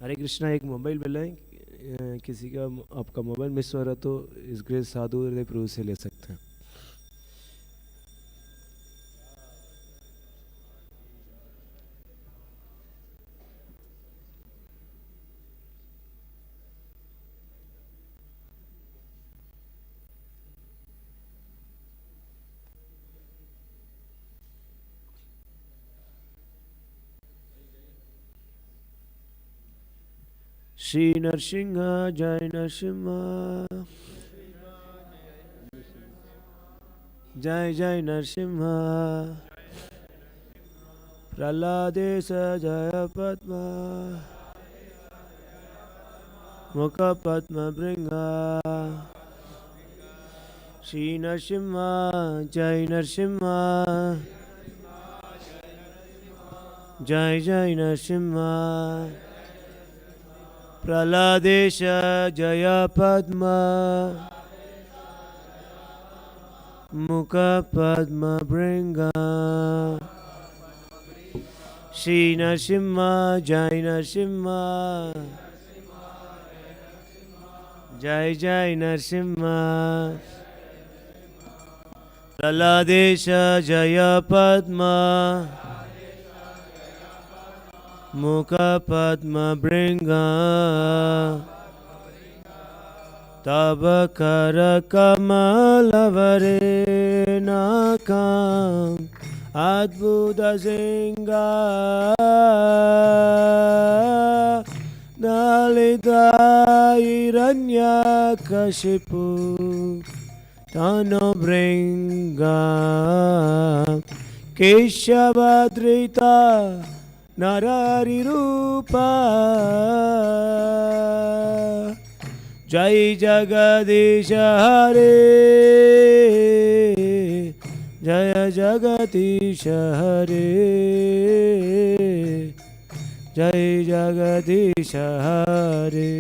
हरे कृष्णा, एक मोबाइल मिला है, किसी का आपका मोबाइल मिस हो रहा तो इस ग्रेस साधु हृदय प्रभु से ले सकते हैं। श्री नरसिंह जय नरसिंह, जय जय नरसिंह। प्रहलादेश जय पद्म, मुख पद्म भृंग। श्री नरसिंह जय नरसिंह, जय जय नरसिंह। प्रहलादेश जय पद्म, मुख पद्म भृंग। श्री नरसिंह जय नरसिंह, जय जय नरसिंह। प्रहलादेश जय पद्म, मुख पद्म भृंग। तब कर कमल वरे नाकम, अद्भुत सिंगा। दलिता हिरण्यकशिपु तनु भृंगा। केशवधृता नरहरि रूपा। जय जगदीश हरे, जय जगदीश हरे, जय जगदीश हरे।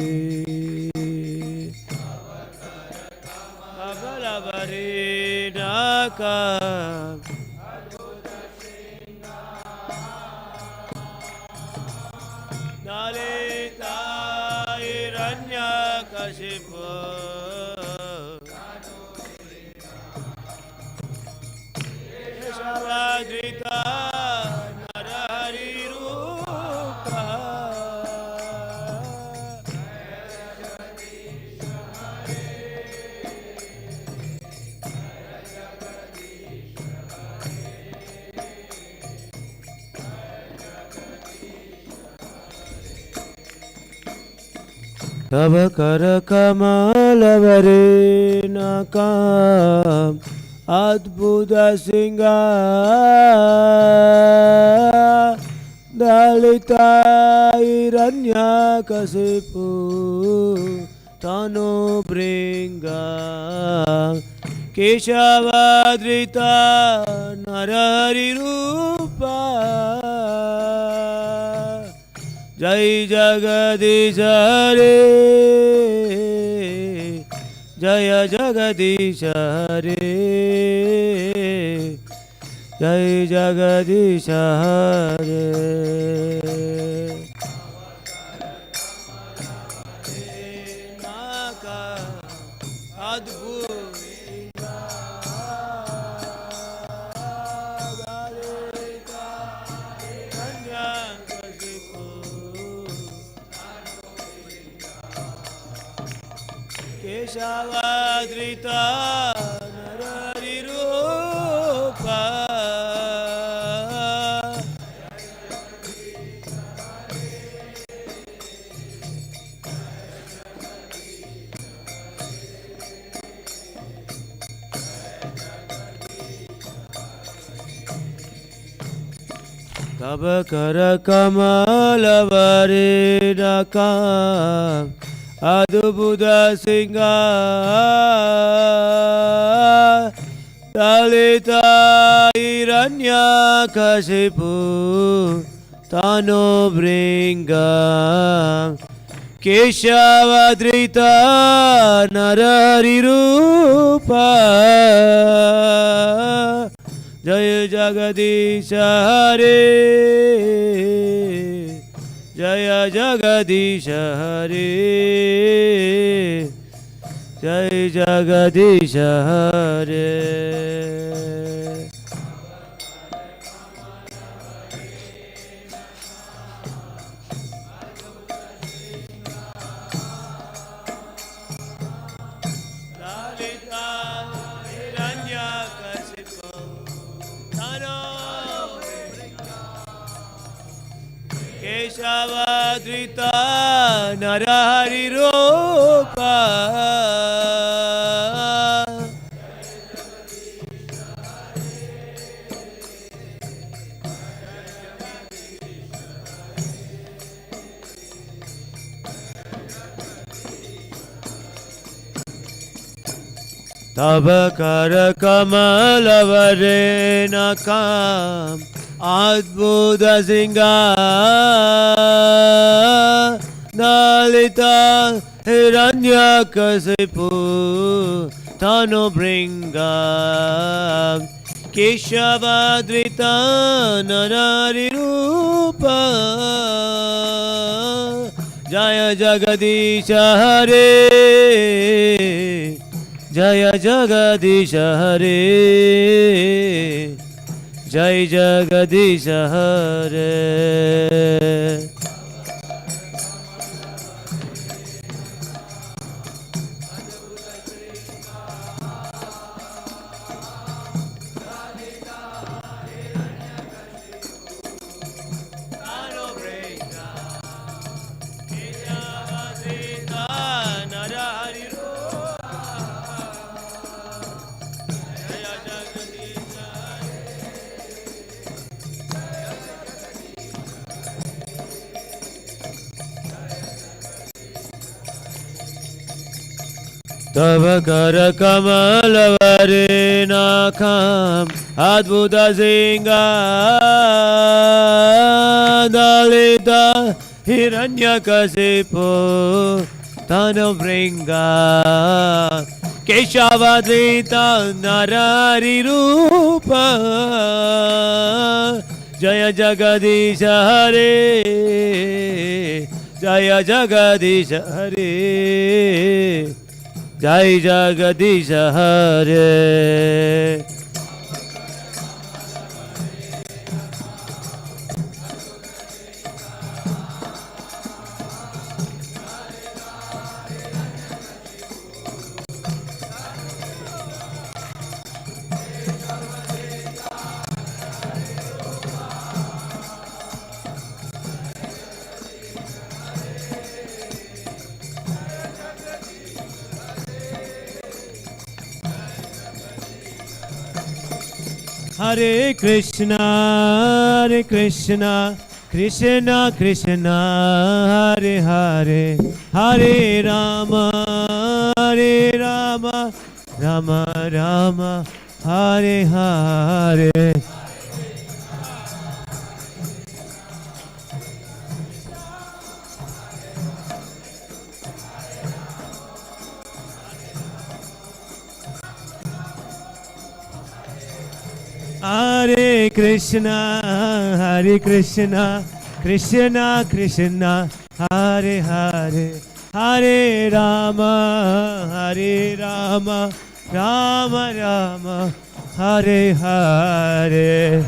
अबल बरे नाका, दलिता हिरण्यकशिपु केशवधृता नरहरि रूपा। तब कर कमल वरे नाकम, अद्भुत सिंगार। दलिता हिरण्यकशिपु तनु भृंग। केशवधृता नरहरि रूपा। जय जगदीश हरे, जय जगदीश हरे, जय जगदीश हरे। केशवधृता नरहरि रूपा। तब कर कमल वरे नाकम, अद्भुत सिंगार। दलिता हिरण्यकशिपु तनु भृंग। केशवधृता नरहरि रूपा। जय जगदीश हरे, जय Jaya Jagadisha Hare, Jai Jagadisha Hare. Keshavadrita Narahari Rupa Tabakara Kamalavarena Kam Adbhuta Singa Nalita Hiranyakasipu Tano Bringa Keshavadrita Narari Rupa Jaya Jagadisha Hare, Jaya Jagadisha Hare, Jai Jagadisha Hare. Tava kara kamalavarena kam adbhuta singa dalita hiranyakasipu tano bringa keshavadrita narari rupa Jaya Jagadisha Hare, Jaya Jagadisha Hare, Jai Jagadisha Hare. Hare Krishna, Krishna Krishna, Hare Hare, Hare Rama, Rama Rama, Hare Hare. Hare Krishna, Krishna Krishna, Hare Hare, Hare Rama, Rama Rama, Hare Hare.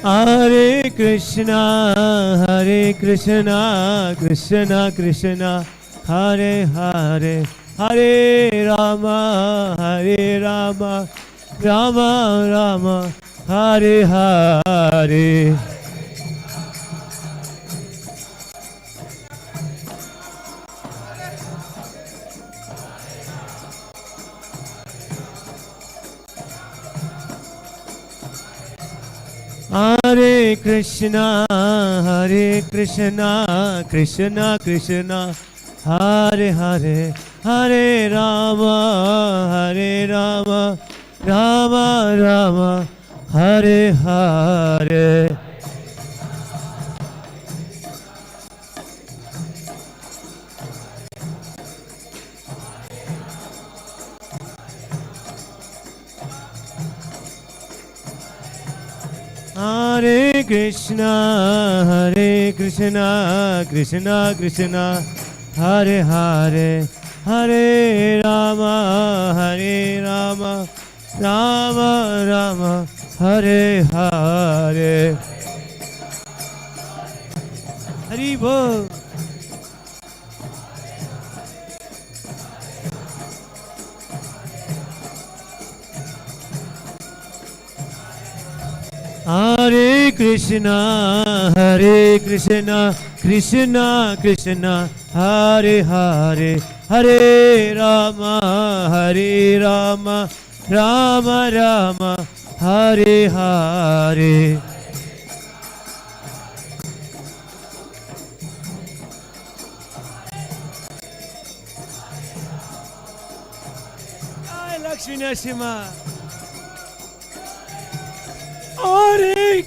Hare Krishna, Krishna Krishna, Hare Hare, Hare Rama, Rama Rama, Hare Hare. Hare Krishna, Krishna Krishna, Hare Hare, Hare Rama, Rama Rama, Hare Hare. Hare Krishna, Krishna Krishna, Hare Hare, Hare Rama, Rama Rama, Hare Hare. Hari Bol. Hare Krishna, Krishna Krishna, Hare Hare, Hare Rama, Rama Rama, Hare Hare. Jai Lakshmi Narasimha. Hare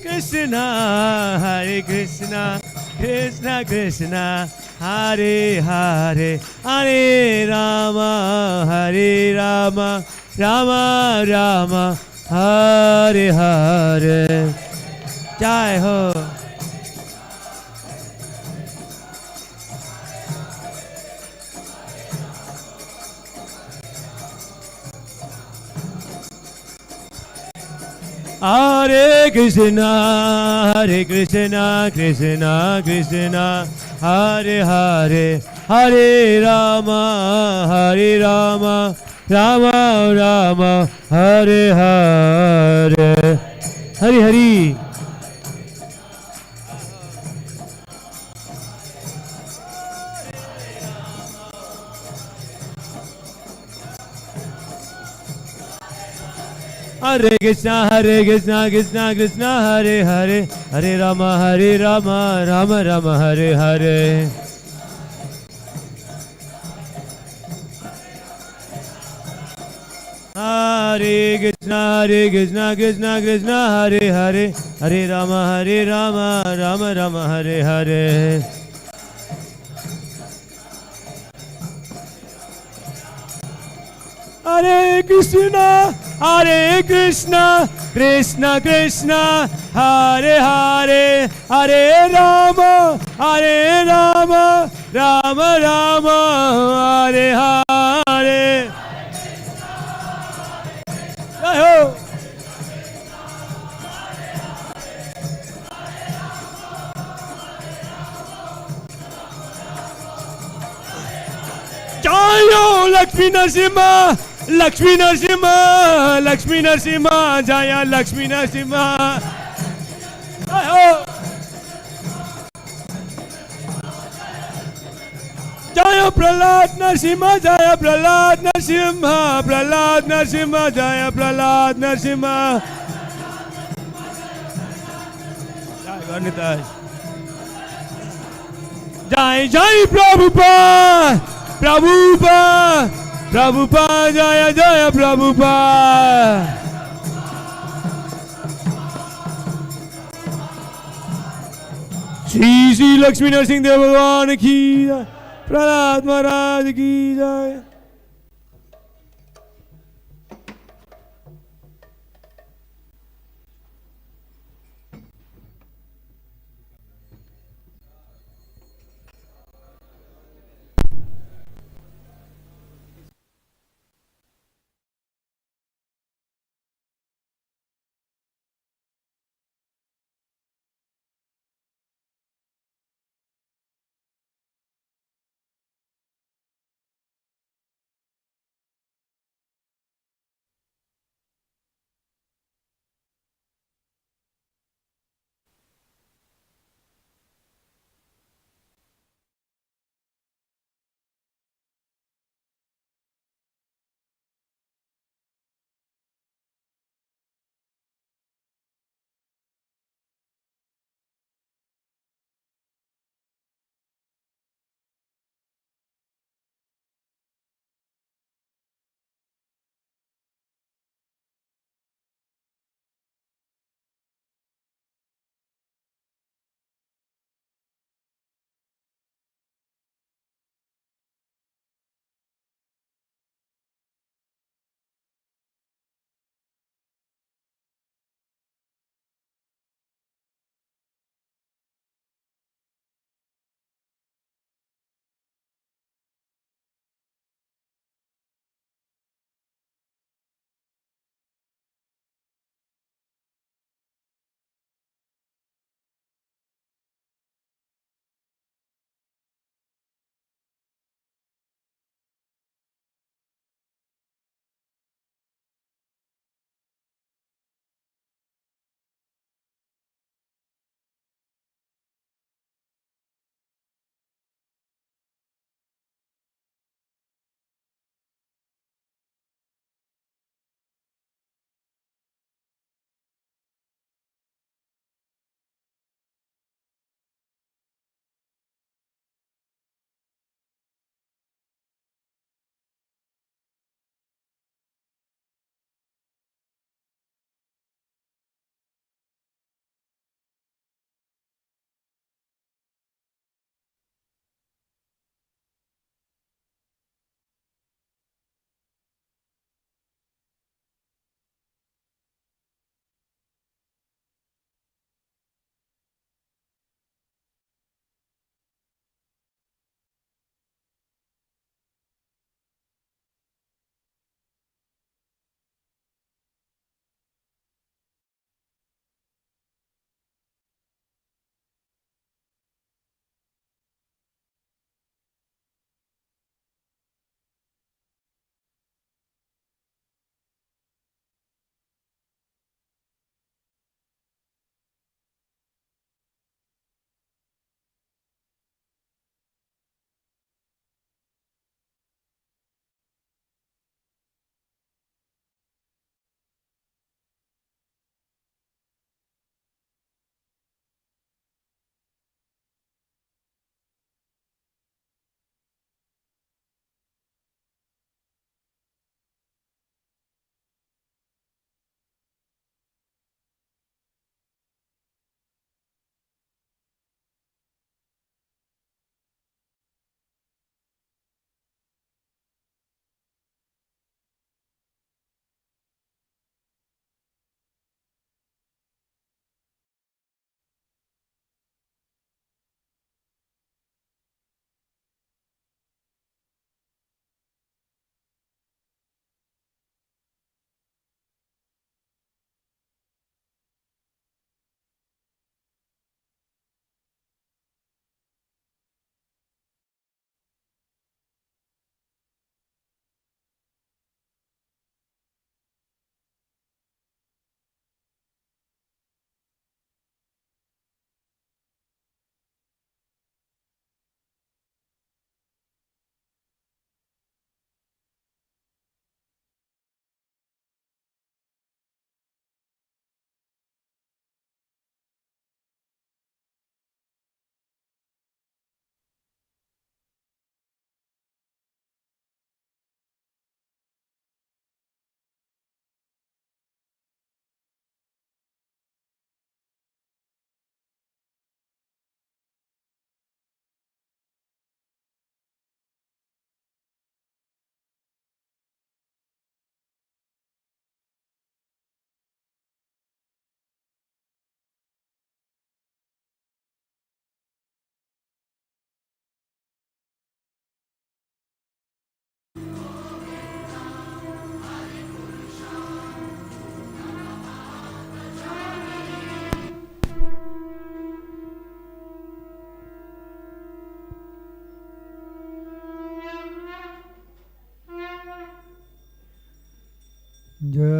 Krishna, Krishna Krishna, Hare Hare, Hare Rama, Rama Rama, Hare Hare. Jai Ho. Hare Krishna, Krishna Krishna, Hare Hare, Hare Rama, Rama Rama, Hare Hare. Hari Hari. Hare Krishna, Krishna Krishna, Hare Hare, Hare Rama, Rama Rama, Hare Hare. Hare Krishna, Krishna Krishna, Hare Hare, Hare Rama, Rama Rama, Hare Hare. Hare Krishna, Krishna Krishna, Hare Hare, Hare Rama, Rama Rama, Hare Hare. Jai Ho. Jai Ho Lakshmi Narasimha, Lakshmi Narasimha, Jaya Lakshmi Narasimha. Jai Ho. Jaya Prahlad Narasimha, Jaya Prahlad Narasimha, Jaya Prahlad Narasimha. Jai Garnitai. Jai Prabhupada, Jaya Prabhupada. Shri Lakshmi Narasimha Bhagwan ki jai, Prahlad Maharaj ki jai.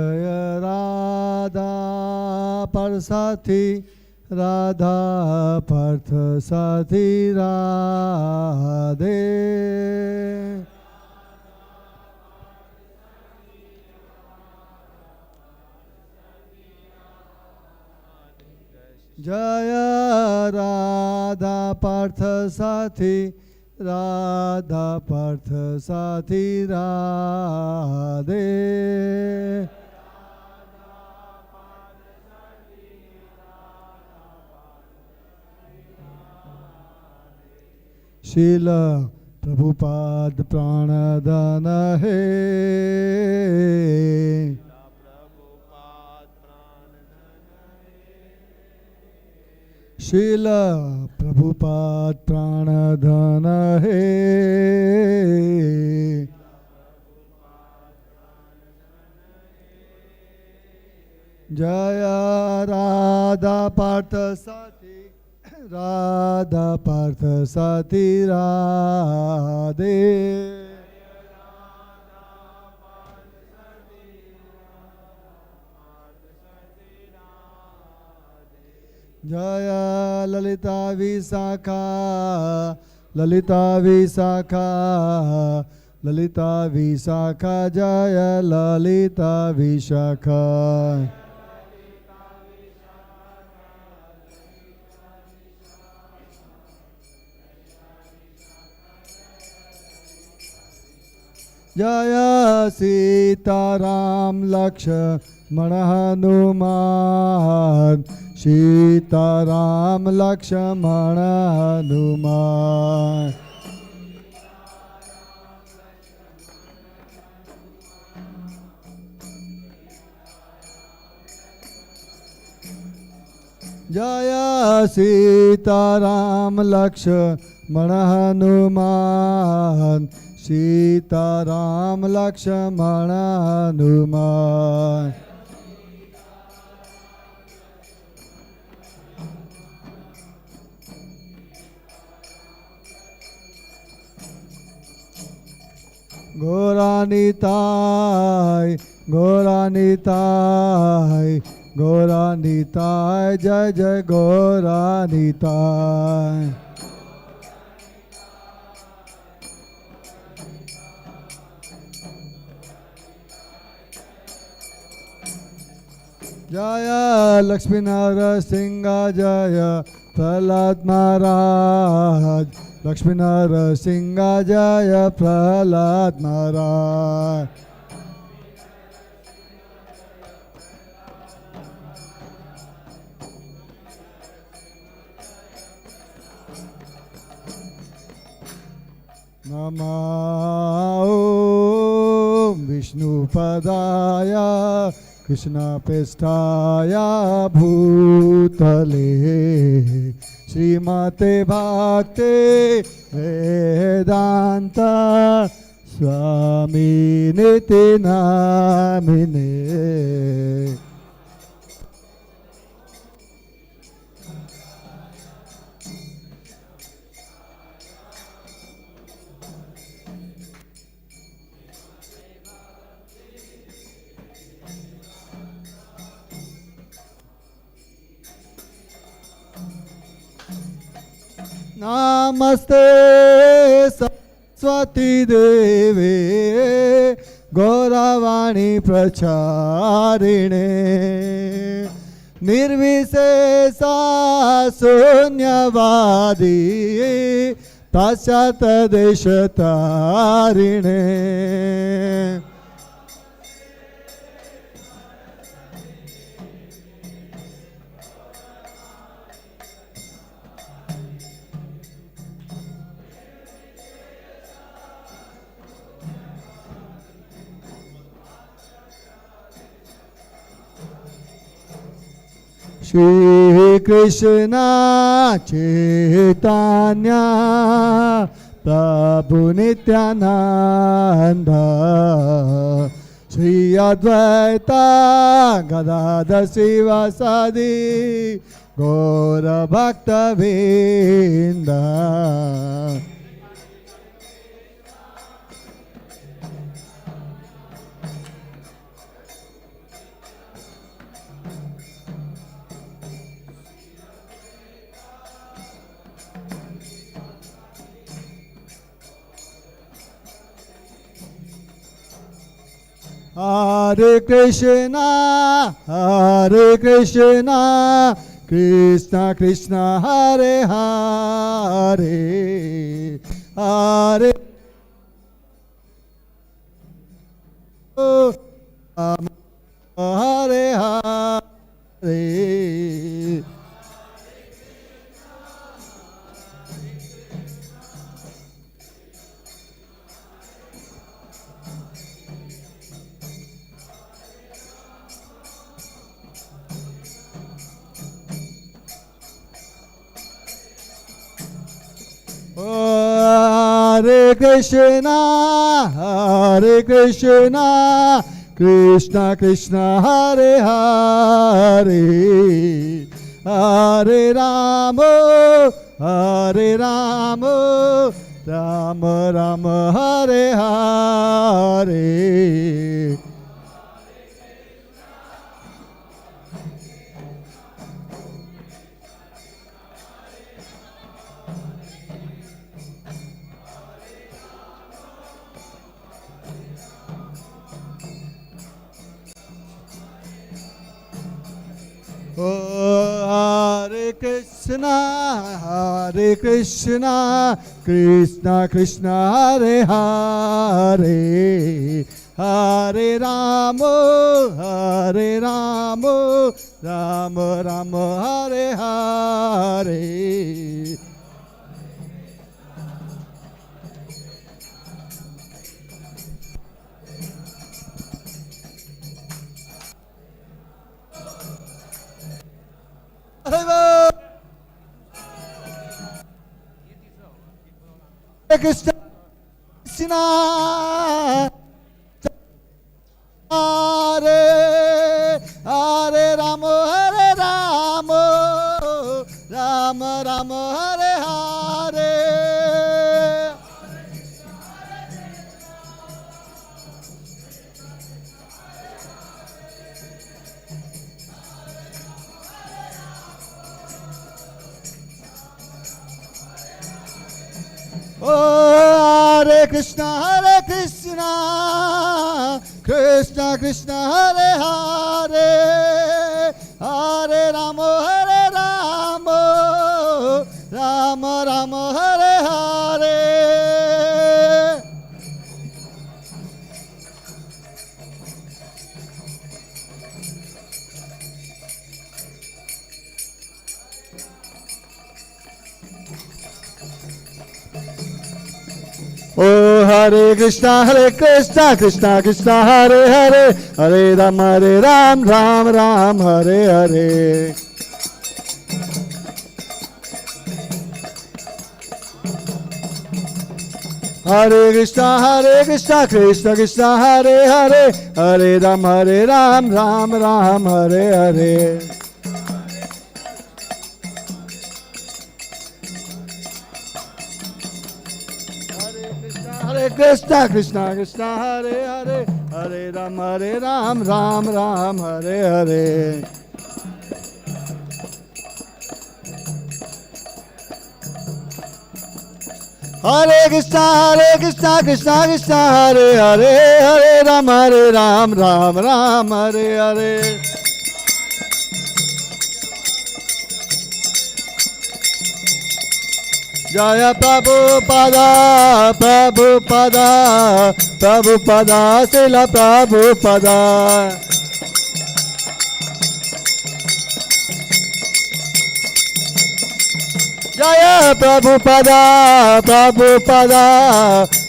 Jaya Radha Parsathi Radha Partha Sathi Radhe. Jaya Radha Partha Sathi Radha Partha Sathi Radhe. Srila Prabhupada Pranadhana hai. Srila Prabhupada Pranadhana hai. Jaya Radha Partha Sati Radha Partha Sati Radhe. Jaya Lalita Visakha Lalita Visakha Lalita Visakha Jaya Lalita Visakha. Jaya Sitaram Lakshmana Hanuman Sitaram Lakshmana Hanuman. Jaya Sitaram Lakshmana Hanuman Sitaram Lakshmana Hanuman. Gauranitai, Gauranitai, Gauranitai, Jai Jai Gauranitai. Jaya Lakshmi Narasimha Jaya Prahlad Maharaj. Lakshmi Narasimha Jaya Prahlad Maharaj. Nama Om Vishnu Padaya Krishna Pestaya Bhutale Srimate Bhakti Vedanta Swami Niti Namine. Namaste Saraswati Devi Gauravani Pracharine Nirvisesa Sunyavadi Paschata Deshatarine. Shri Krishna Chaitanya Prabhu Nityananda Shri Advaita Gadadhar Sivasadi Gaura Bhakta Vrinda. Hare Krishna, Krishna Krishna, Hare Hare, Hare Hare Hare. Hare Krishna, Krishna Krishna, Hare Hare, Hare Rama, Rama Rama, Hare Hare. Hare Krishna, Krishna Krishna, Hare Hare, Hare Rama, Rama Rama, Hare Hare. Krishna Krishna, Hare Hare Rama, Rama Rama, Hare Hare. Oh, Hare Krishna, Krishna Krishna, Hare Hare, Hare Rama, Rama Rama, Hare Hare. Oh, Hare Krishna, Krishna Krishna, Hare Hare, Hare Ram, Ram Ram, Hare Hare. Hare Krishna, Krishna Krishna, Hare Hare, Hare Ram, Ram Ram, Hare Hare. Hare Krishna, Krishna Hare Hare, Hare Ram, Ram Ram, Hare Hare. Hare Krishna, Krishna Hare Hare, Hare Ram, Ram Ram, Hare Hare. Jaya Prabhupada, Srila Prabhupada. Jaya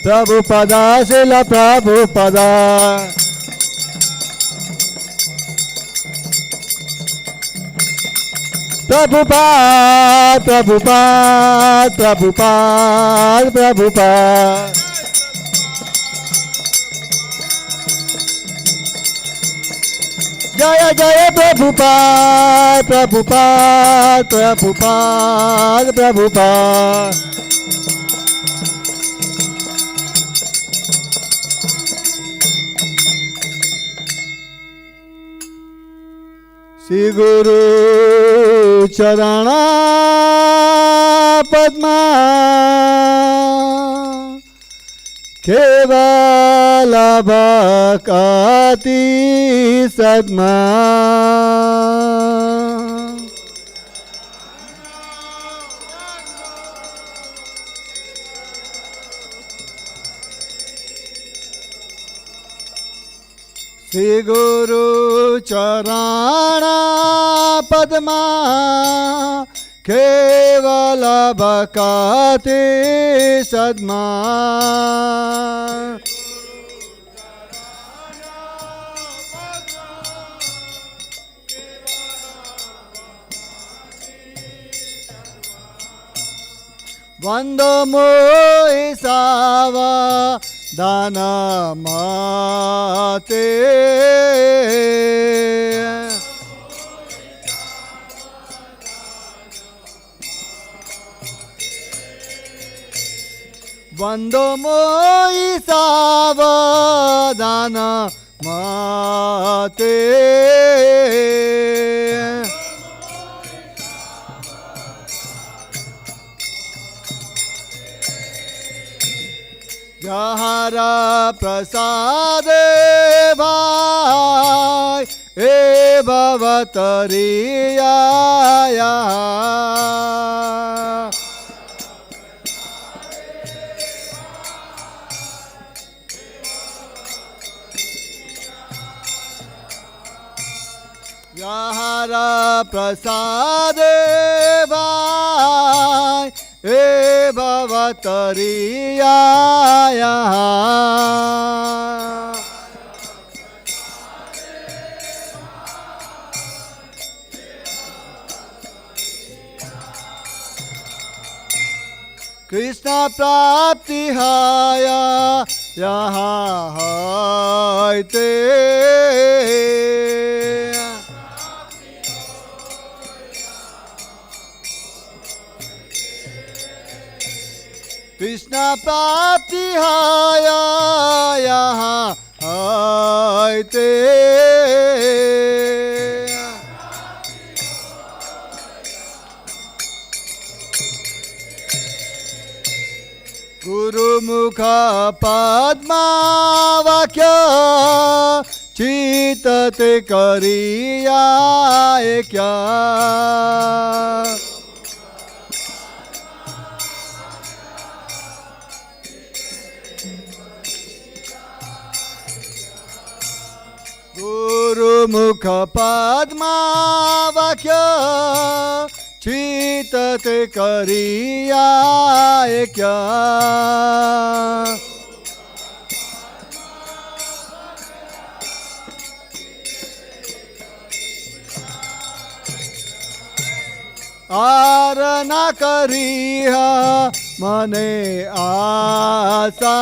Prabhupada, Srila Prabhupada. Prabhupada. Jaya Prabhupada, Prabhupada. Shri Guru Charana Padma केवल भक्ति सद्मा श्री गुरु चरण पद्मा केवल भक्ति सद्मा वंदो मोहि सावा दान माते वंदो मोहि सावधान माते जहारा प्रसाद भाई ए भवतरिया जहारा प्रसाद भाई ए भवतरिया कृष्ण प्राप्ति हाया यहाँ हायते कृष्ण प्राप्ति हाया यहाँ हायते गुरुमुख पद्मा वाक्य चितते करिया क्या गुरुमुख पद्मा वाक्य चितते करिया क्या आर न करिहा मने आशा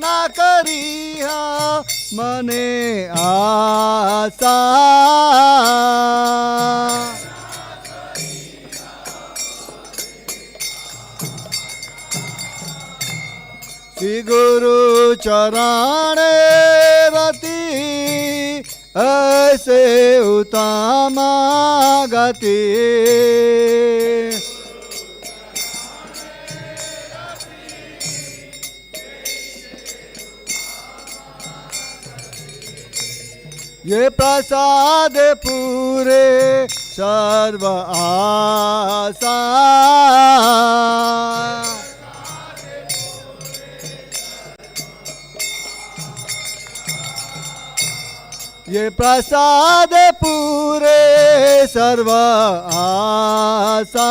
न करिहा मने आशा श्री गुरु चरण रति ऐसे उत्तम गति ये प्रसाद पूरे सर्व आशा ये प्रसाद पूरे सर्व आशा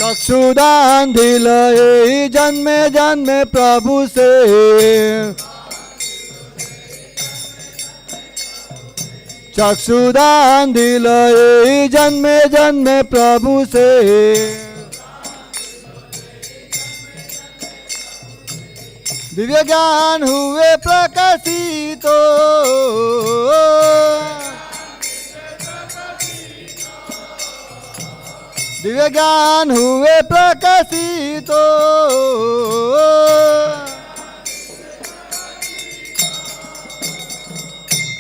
चक्षुदान दिलये जन्मे जन्मे प्रभु से चक्षुदान दिलये जन्मे जन्मे प्रभु से दिव्य ज्ञान हुए प्रकाशित दिव्य ज्ञान हुए प्रकाशित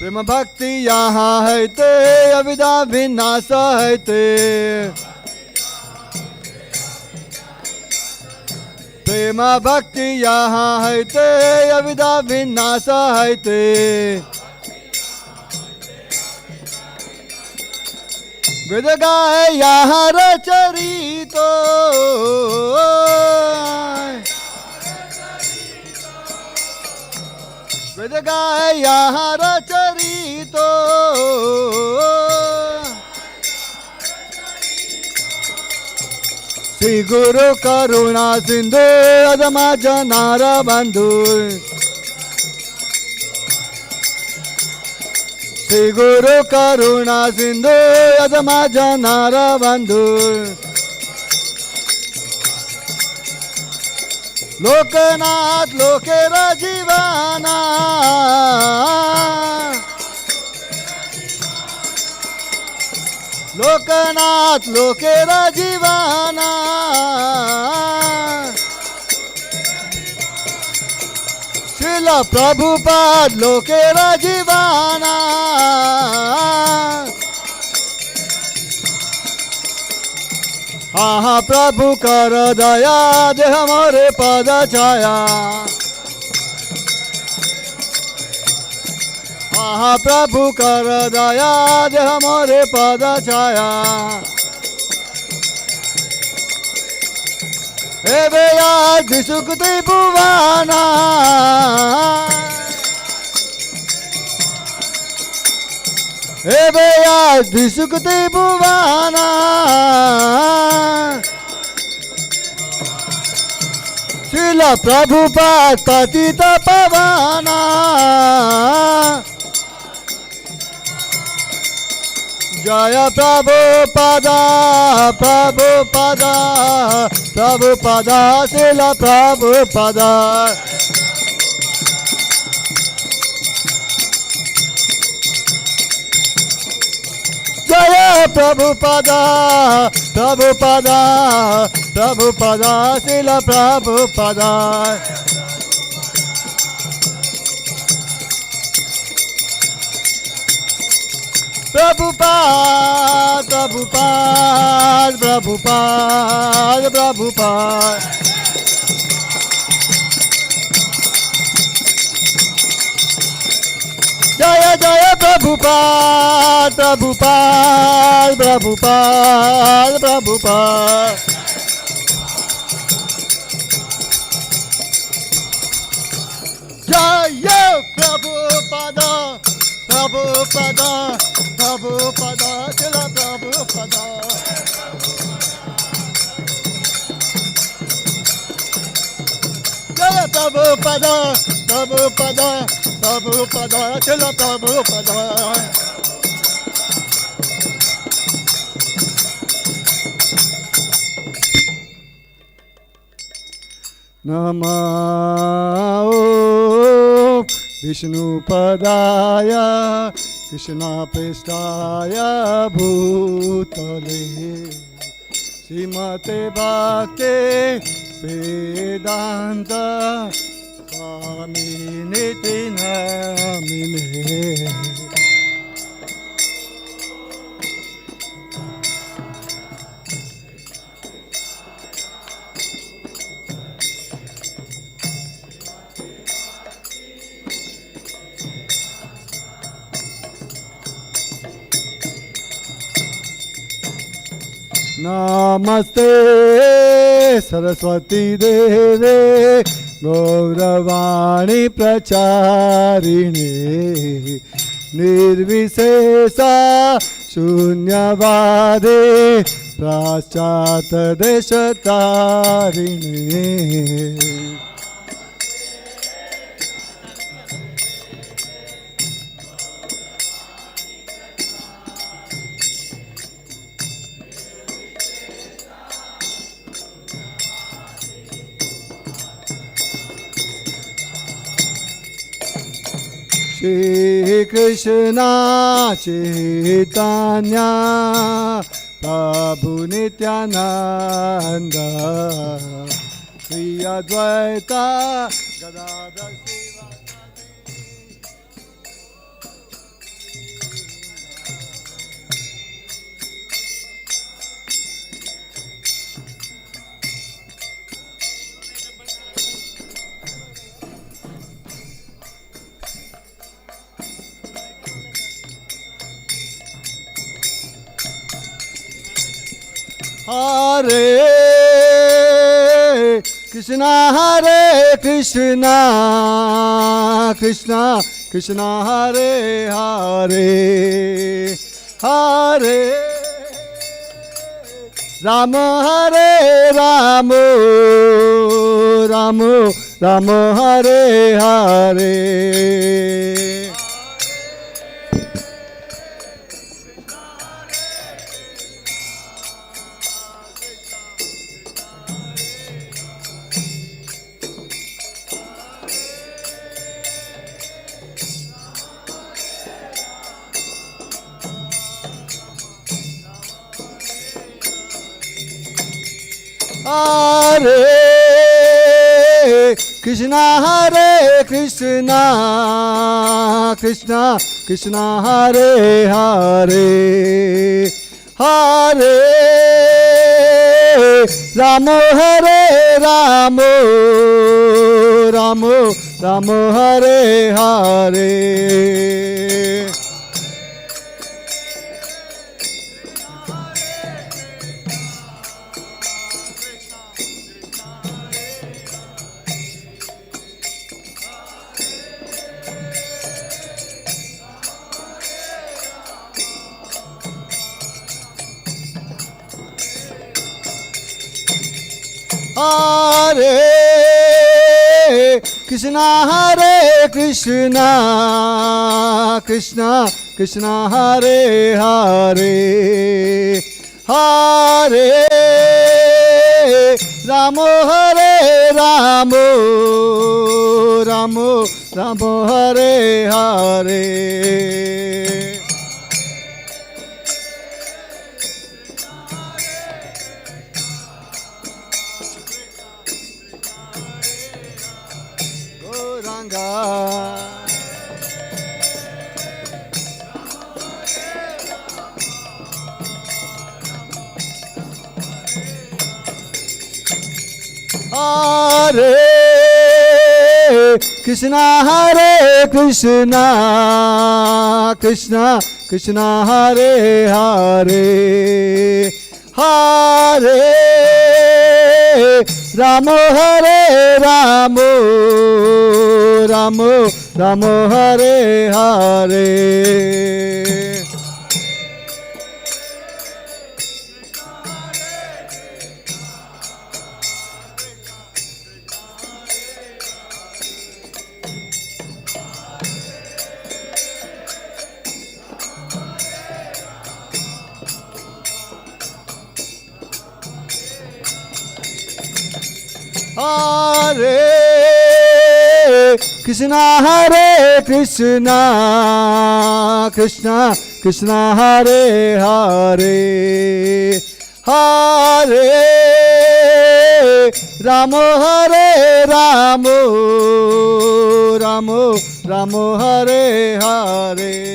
प्रेम भक्ति यहाँ है ते अविदा विनाश है ते प्रेम भक्ति यहाँ है ते अविदा विनाश है ते वेद गाय यहाँ रचरित वेद गाय यहाँ रचरित श्री गुरु करुणा सिंधु अदमा जनार बंधु श्री गुरु करुणा सिंधु अदमा जनार बंधु लोकनाथ लोकेरा जीवाना लोकनाथ लोकेरा जीवाना श्रीला प्रभुपाद लोकेरा जीवाना हाँ हाँ प्रभु कर दया दे हमारे पद छाया हाँ हाँ प्रभु कर दया दे हमारे पद छाया हे भैया सुखती भुवाना हे भैया सुखती भुवाना श्रीला प्रभुपाद पतित पवाना जय प्रभुपादा प्रभुपादा प्रभुपादा श्रीला प्रभुपादा जय प्रभुपादा प्रभुपादा प्रभुपादा श्रीला प्रभुपादा प्रभुपाद प्रभुपाद प्रभुपाद प्रभुपाद जय जय प्रभुपाद प्रभुपाद प्रभुपाद प्रभुपाद जय प्रभुपादा प्रभुपादा प्रभुपादा चला प्रभुपादा जय प्रभुपादा प्रभुपादा प्रभुपादा चला प्रभुपादा नमो विष्णुपदाय कृष्णपृष्ठाय भूतले श्रीमते भक्ति वेदांत स्वामिनिति नामिने नमस्ते सरस्वती देवे गौरवाणी प्रचारिणे निर्विशेषा शून्यवादे पाश्चात देशतारिणे श्री कृष्णा चैतन्य Prabhu Nityananda, Sri Advaita Gadadhar Shiva. Hare Krishna, Hare Krishna, Krishna Krishna, Hare Hare, Hare Rama, Hare Rama, Rama Rama, Hare Hare. Hare Krishna, Hare Krishna, Krishna Krishna, Hare Hare, Hare Rama, Hare Rama, Rama Rama, Hare Hare. Hare Krishna, Hare Krishna, Krishna Krishna, Hare Hare, Hare Rama, Hare Rama, Rama Rama, Hare Hare. Hare Krishna, Hare Krishna, Krishna Krishna, Hare Hare, Hare Rama, Hare Rama, Rama Rama, Hare Hare. Hare Krishna, Hare Krishna, Krishna Krishna, Hare Hare, Hare Rama, Hare Rama, Rama Rama, Hare Hare.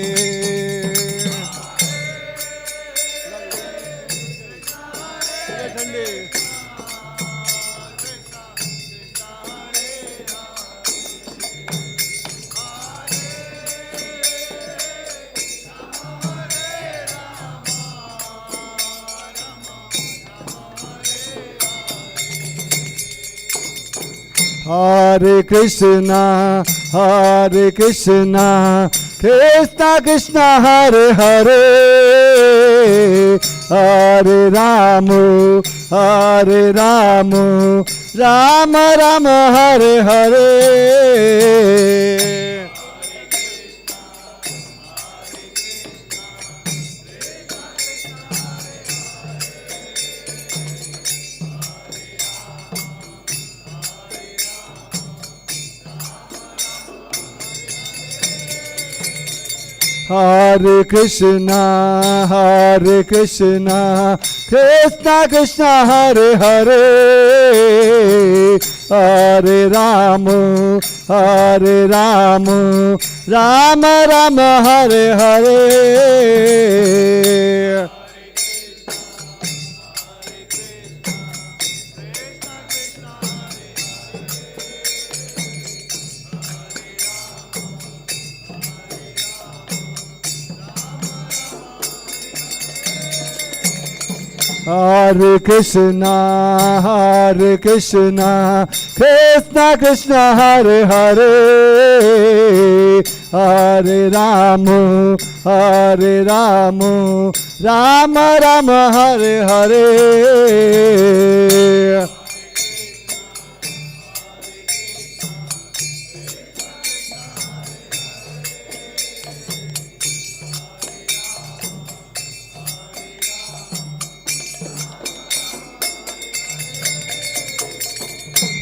Hare Krishna, Hare Krishna, Krishna Krishna, Hare Hare, Hare Rama, Hare Rama, Rama Rama, Hare Hare. Hare Krishna, Hare Krishna, Krishna Krishna, Hare Hare, Hare Rama, Hare Rama, Rama Rama, Hare Hare. Hare Krishna, Hare Krishna, Krishna Krishna, Hare Hare, Hare Rama, Hare Rama, Rama Rama, Hare Hare.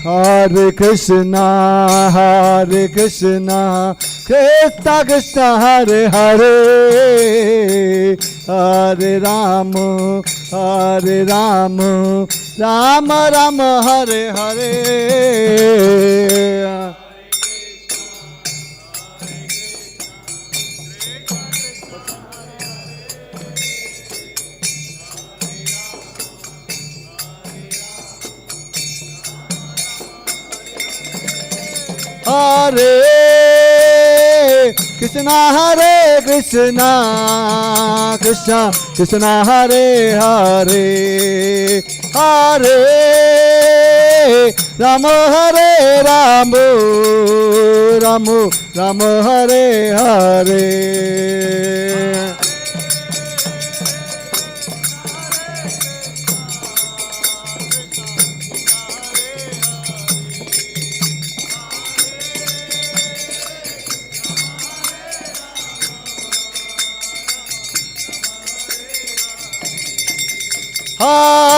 Hare Krishna, Hare Krishna, Krishna Krishna, Hare Hare, Hare Rama, Hare Rama, Rama Rama, Hare Hare. Hare Krishna, Hare Krishna, Krishna Krishna, Hare Hare, Hare Rama, Hare Rama, Rama Rama, Hare Hare.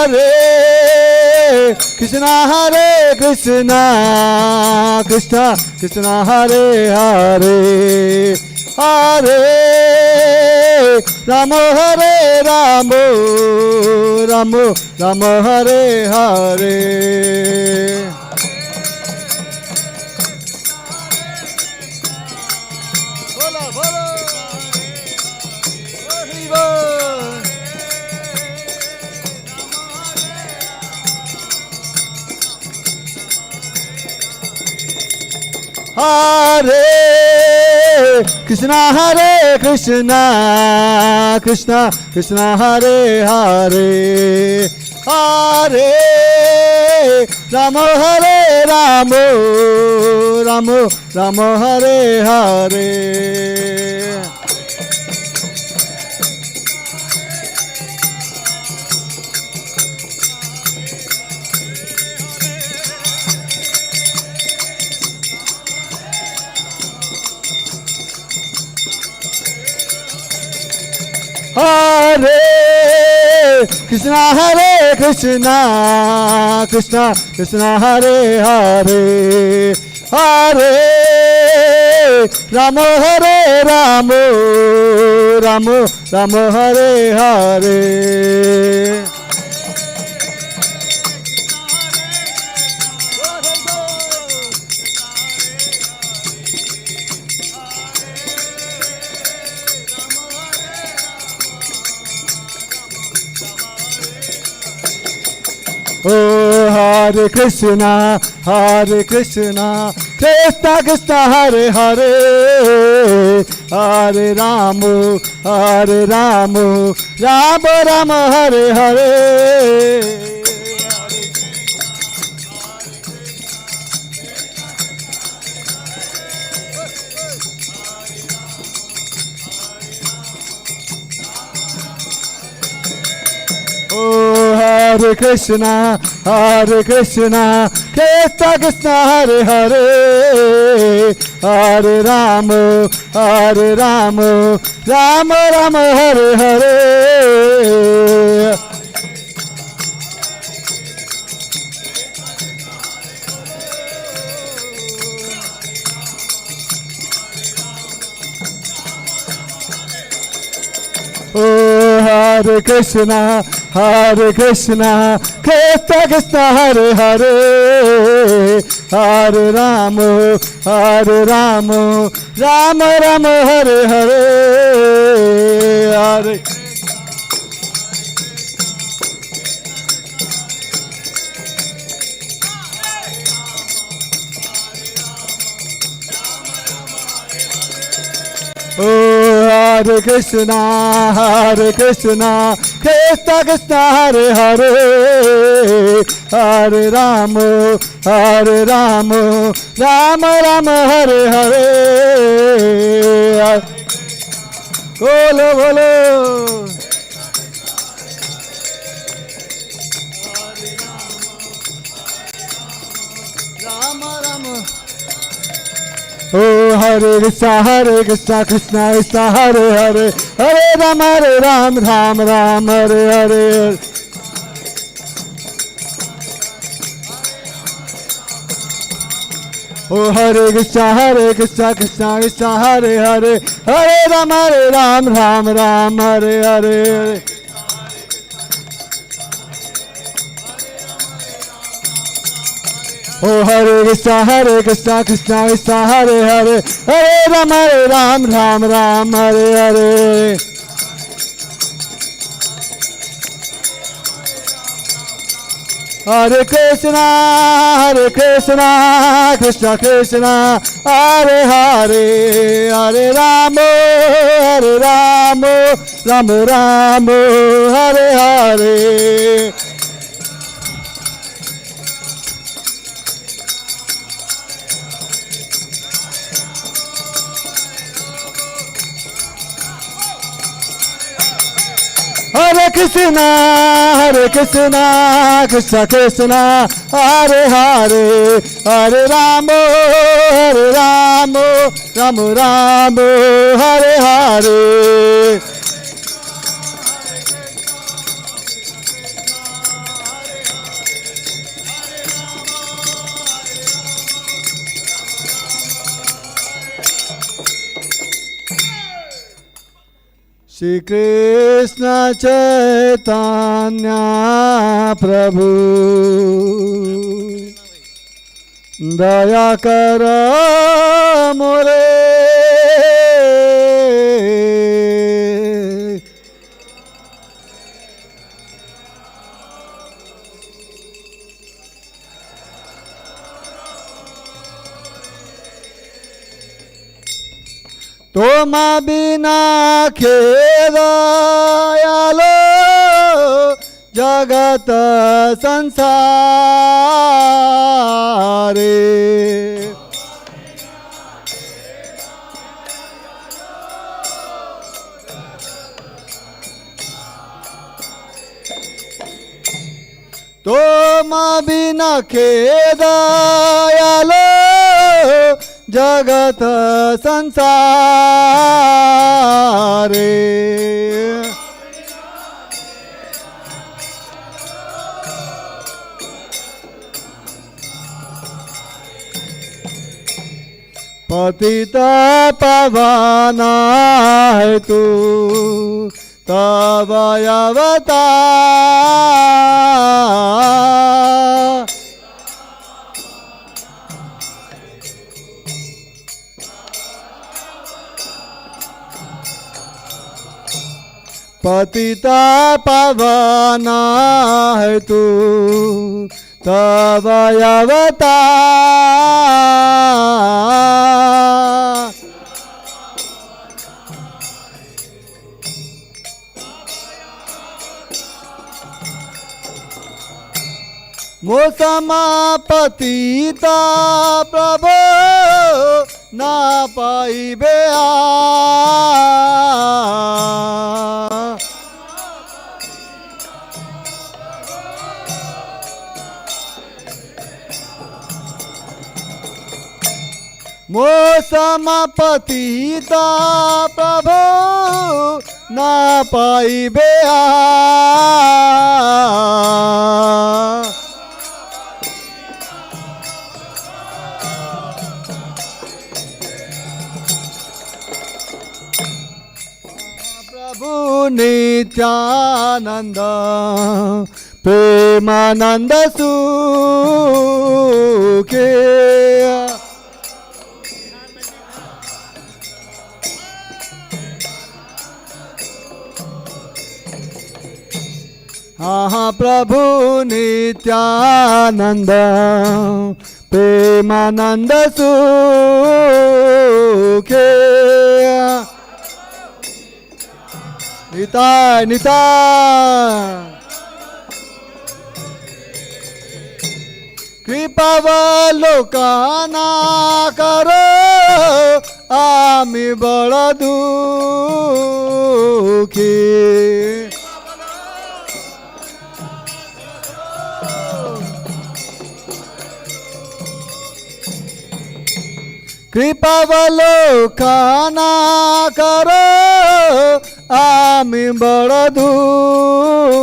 Hare Krishna, Hare Krishna, Krishna Krishna, Hare Hare, Hare Rama, Hare Rama, Rama Rama, Hare Hare. Hare Krishna, Hare Krishna, Krishna Krishna, Hare Hare, Hare Rama, Hare Rama, Rama Rama, Hare Hare. Hare Krishna, Hare Krishna, Krishna Krishna, Hare Hare, Hare Rama, Hare Rama, Rama Rama, Hare Hare. Oh, Hare Krishna, Hare Krishna, Krishna Krishna, Hare Hare, Hare Rama, Hare Rama, Rama Rama, Hare Hare. Oh, Hare Krishna, Hare Krishna, Krishna Krishna, Hare Hare, Hare Rama, Hare Rama, Rama Rama, Hare Hare. Hare Krishna, Hare Krishna, Krishna Krishna, Hare Hare, Hare Rama, Hare Rama, Rama Rama, Hare Hare, Hare. Oh, Hare Krishna, Hare Krishna, Krishna Krishna, Hare Hare, Hare Rama, Hare Rama, Rama Rama, Hare Hare. Bolo, bolo. Rama Rama. Oh, Hare Krishna, Krishna Krishna, Hare Hare, Hare Rama, Ram Ram, Hare Hare. Oh, Hare Krishna, Krishna Krishna, Hare Hare, Hare Rama, Ram Ram, Hare Hare. Oh, Hare Krishna, Krishna Krishna, Hare Hare, Hare Rama, Ram Ram, Hare Hare. Hare Krishna, Krishna Krishna, Hare Hare, Hare Rama, Rama Rama, Hare Hare. Hare Krishna, Krishna Krishna, Hare Hare, Hare Rama, Rama Rama, Hare Hare. Shri Krishna Chaitanya Prabhu Daya Kara More Toma bina khedayalo jagat sansare. Toma bina khedayalo jagat sansare. पतिता पवना है तू तब अवतार। पतिता पवना है तू तब अवतार। मोसमा पतिता प्रभु ना पाइबे आ। मोसम पतिता प्रभु ना पाइबे आ। प्रभु नित्यानंद प्रेमानंद सुखे हाँ प्रभु नित्यानंद प्रेमानंद सुखे निताय निताय कृपावलोकना करो आम्ही बळ दुखी कृपावलोकना करो आम्ही बळ दुखी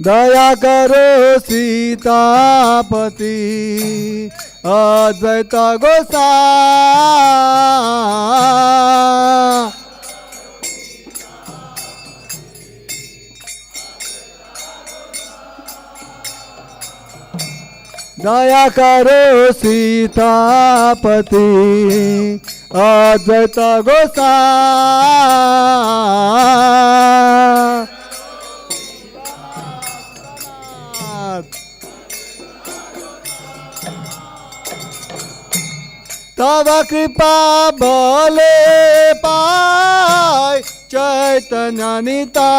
दया करो सीतापति अद्वैत गोसाई दया करो सीतापति अद्वैत गोसाई तव कृपा बले पाय चैतन्य निताय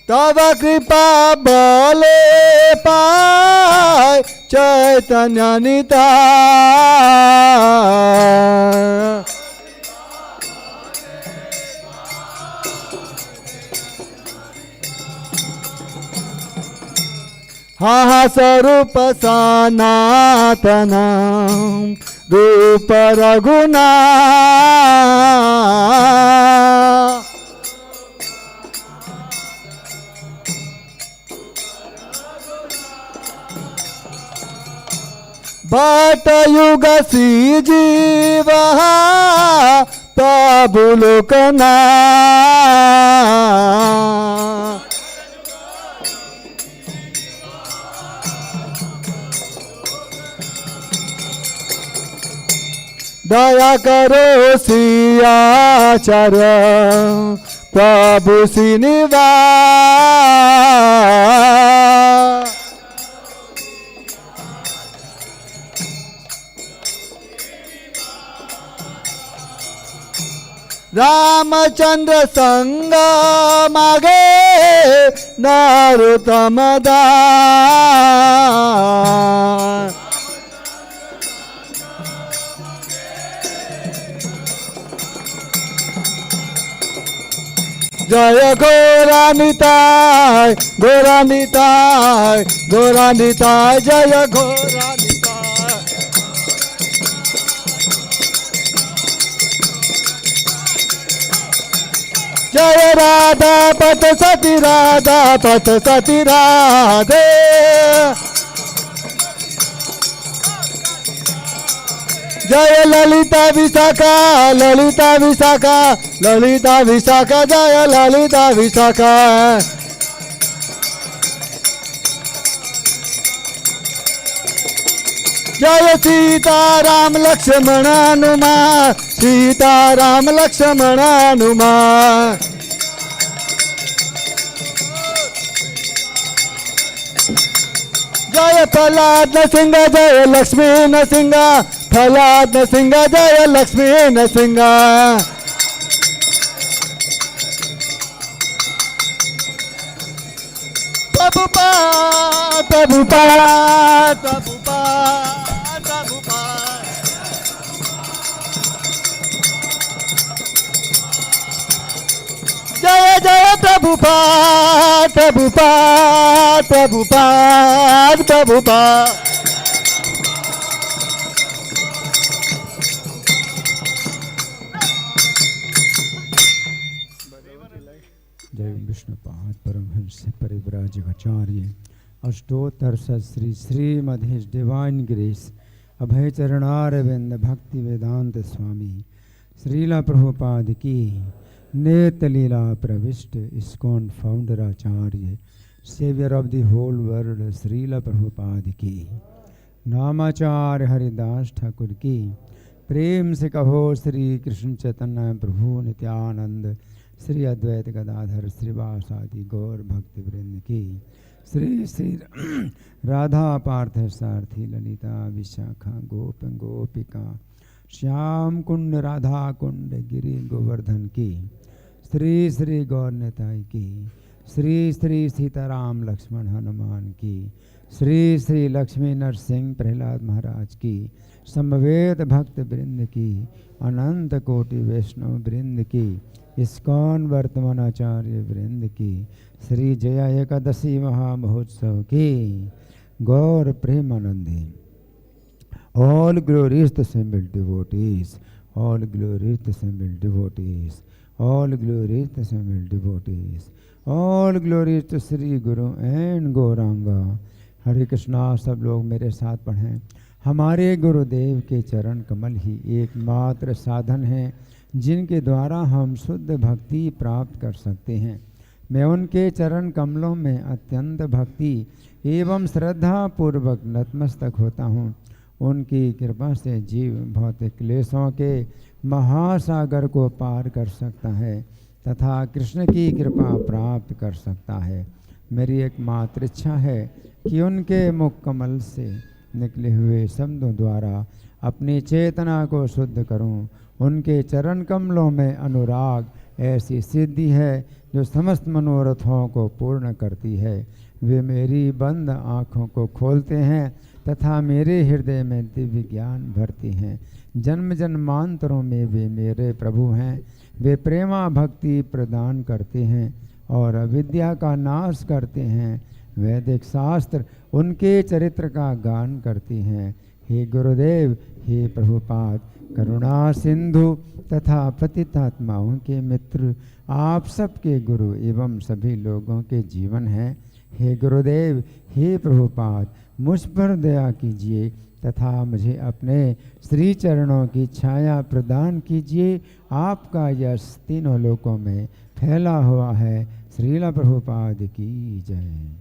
तव कृपा बले पाय चैतन्य निताय हाँ स्वरूप सनातन रूप रघुनाथ बट युग सी जीव प्रभु लोकनाथ दया करो सियाचार्य प्रभु श्रीनिवास रामचंद्र संग मागे नरोत्तम दास जय गौरानिताय गौरानिताय गौरानिताय जय गौरानिताय जय राधा पथ सती राधा पथ सती राधे जय ललिता विशाखा ललिता विशाखा ललिता विशाखा जय ललिता विशाखा जय सीताराम लक्ष्मण हनुमान सीताराम लक्ष्मण हनुमान जय प्रहलाद नरसिंह जय लक्ष्मी नरसिंह प्रहलाद नरसिंह जय लक्ष्मी नरसिंह प्रभुपाद प्रभुपाद प्रभुपाद प्रभुपाद जय जय प्रभुपाद प्रभुपाद प्रभुपाद प्रभुपाद जगाचार्य अष्टोत्तर Shri Srimad his divine grace Abhay Charanaravinda Bhaktivedanta Swami Srila Prabhupada की नेत लीला प्रविष्ट ISKCON founder Acharya saviour of the whole world Srila Prabhupada की नामाचार्य हरिदास ठाकुर की प्रेम से कहो श्री कृष्ण चैतन्य प्रभु नित्यानंद श्री अद्वैत गदाधर श्रीवासादि गौर भक्ति वृंद की श्री श्री राधा पार्थ सारथी ललिता विशाखा गोप गोपिका श्याम कुंड राधा कुंड गिरि गोवर्धन की श्री श्री गौर निताई की श्री श्री सीताराम लक्ष्मण हनुमान की श्री श्री लक्ष्मी नरसिंह प्रहलाद महाराज की समवेत भक्त वृंद की अनंत कोटि वैष्णव वृंद की इस्कॉन वर्तमान आचार्य वृंद की श्री जया एकादशी महामहोत्सव की Gaura Premanandi all glories the assembled devotees, all glories the assembled devotees, all glories the assembled devotees, all glories to Sri Guru and Gauranga. हरे कृष्णा। सब लोग मेरे साथ पढ़ें। हमारे गुरुदेव के चरण कमल ही एकमात्र साधन हैं जिनके द्वारा हम शुद्ध भक्ति प्राप्त कर सकते हैं। मैं उनके चरण कमलों में अत्यंत भक्ति एवं श्रद्धा पूर्वक नतमस्तक होता हूँ। उनकी कृपा से जीव भौतिक क्लेशों के महासागर को पार कर सकता है तथा कृष्ण की कृपा प्राप्त कर सकता है। मेरी एकमात्र इच्छा है कि उनके मुख कमल से निकले हुए शब्दों द्वारा अपनी चेतना को शुद्ध करूं। उनके चरण कमलों में अनुराग ऐसी सिद्धि है जो समस्त मनोरथों को पूर्ण करती है। वे मेरी बंद आँखों को खोलते हैं तथा मेरे हृदय में दिव्य ज्ञान भरती हैं। जन्म जन्मांतरों में वे मेरे प्रभु हैं। वे प्रेमा भक्ति प्रदान करते हैं और अविद्या का नाश करते हैं। वैदिक शास्त्र उनके चरित्र का गान करते हैं। हे गुरुदेव, हे प्रभुपाद, करुणा सिंधु तथा पतितात्माओं के मित्र, आप सबके गुरु एवं सभी लोगों के जीवन हैं। हे गुरुदेव, हे प्रभुपाद, मुझ पर दया कीजिए तथा मुझे अपने श्री चरणों की छाया प्रदान कीजिए। आपका यश तीनों लोकों में फैला हुआ है। श्रीला प्रभुपाद की जय।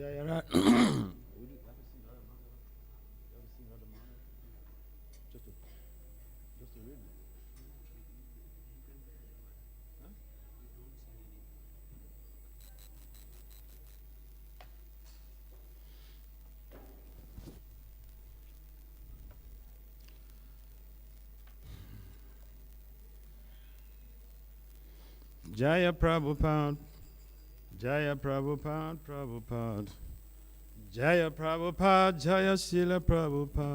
Jai Ra- Jaya Prabhupada, Jaya Prabhupada, Prabhupada, Jaya Prabhupada, Jaya Srila Prabhupada.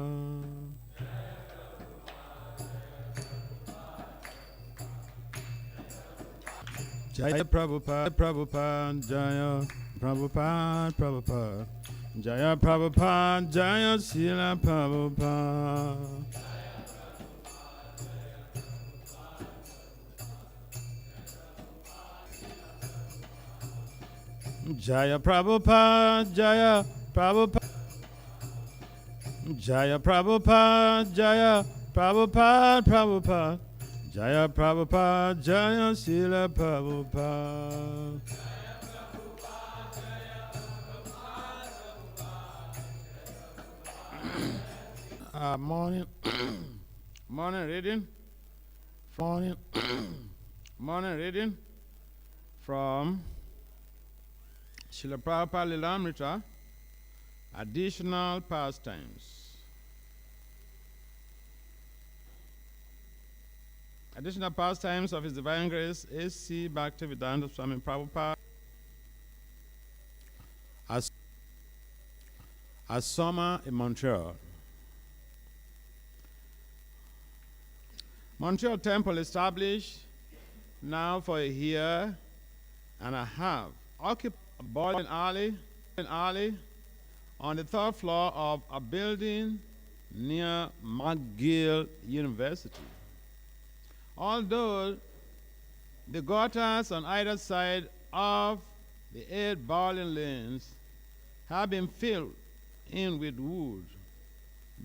Jaya Prabhupada, Prabhupada, Jaya Prabhupada, Prabhupada, Jaya Prabhupada, Jaya Srila Prabhupada. Jaya Prabhupada, Jaya Prabhupada. Jaya Prabhupada, Jaya Prabhupada, Prabhupada. Jaya Prabhupada, Jaya Srila Prabhupada. Morning, morning reading, morning, morning reading from Srila Prabhupada Lilamrita, Additional Pastimes. Additional Pastimes of His Divine Grace, A.C. Bhakti Swami Prabhupada, as summer in Montreal. Montreal Temple established now for a year and a half, occupied a bowling alley on the third floor of a building near McGill University. Although the gutters on either side of the 8 bowling lanes have been filled in with wood,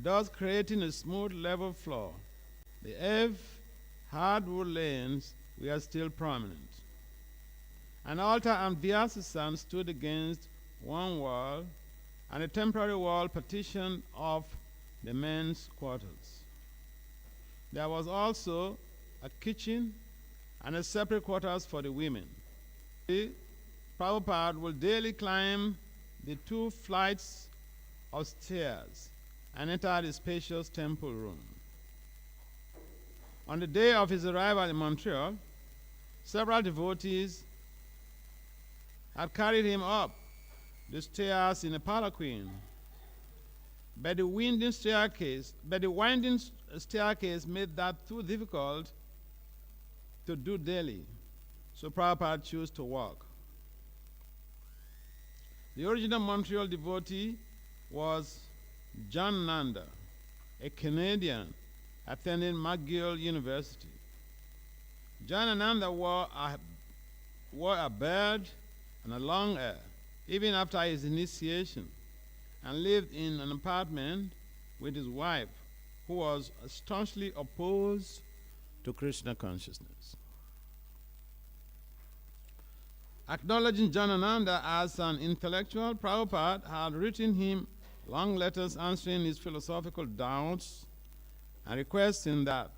thus creating a smooth level floor, the 8 hardwood lanes were still prominent. An altar and Vyasa stood against one wall, and a temporary wall partitioned off the men's quarters. There was also a kitchen and a separate quarters for the women. Prabhupada will daily climb the 2 flights of stairs and enter the spacious temple room. On the day of his arrival in Montreal, several devotees had carried him up the stairs in a palanquin, but the winding staircase made that too difficult to do daily, so Prabhupada chose to walk. The original Montreal devotee was John Nanda, a Canadian attending McGill University. John Ananda wore a beard and a long hair, even after his initiation, and lived in an apartment with his wife, who was staunchly opposed to Krishna consciousness. Acknowledging John Ananda as an intellectual, Prabhupada had written him long letters answering his philosophical doubts and requesting that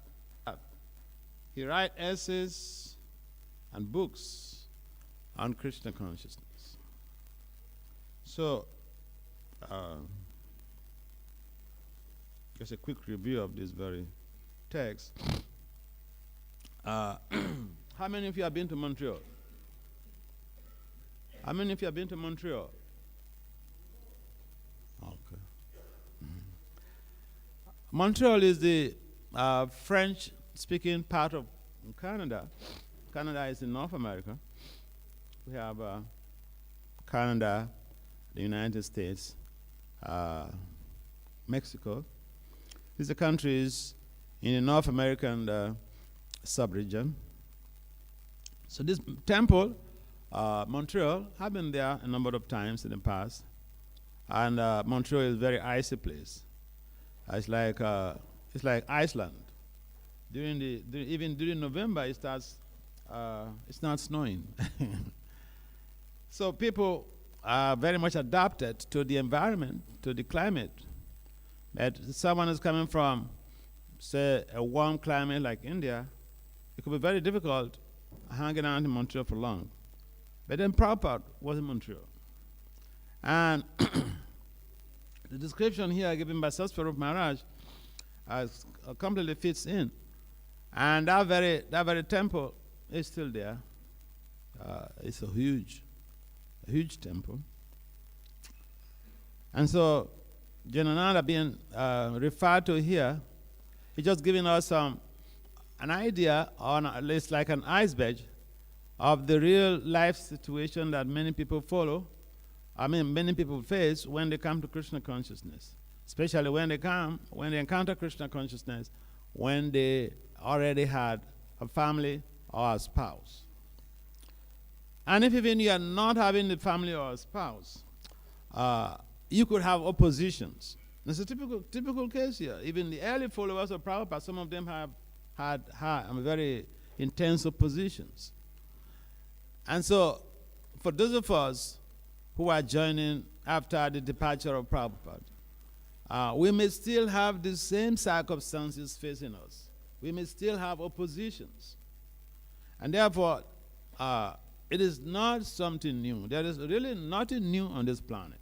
he write essays and books on Krishna consciousness. So, just a quick review of this very text. How many of you have been to Montreal? How many of you have been to Montreal? Okay. Montreal is the French-speaking part of Canada. Canada is in North America. We have Canada, the United States, Mexico. These are countries in the North American sub-region. So this temple, Montreal, I've been there a number of times in the past. And Montreal is a very icy place. It's like Iceland. Even during November, it's not snowing. So people are very much adapted to the environment, to the climate. But someone is coming from, say, a warm climate like India, it could be very difficult hanging out in Montreal for long. But then Prabhupada was in Montreal. And the description here given by Srila Maharaj completely fits in. And that very temple is still there. It's a huge temple. And so, Janananda being referred to here, he's just giving us an idea, or at least like an iceberg, of the real life situation that many people follow many people face when they come to Krishna consciousness, especially when they encounter Krishna consciousness, when they already had a family or a spouse. And if even you are not having a family or a spouse, you could have oppositions. It's a typical case here. Even the early followers of Prabhupada, some of them have had very intense oppositions. And so, for those of us who are joining after the departure of Prabhupada, we may still have the same circumstances facing us. We may still have oppositions. And therefore, it is not something new. There is really nothing new on this planet.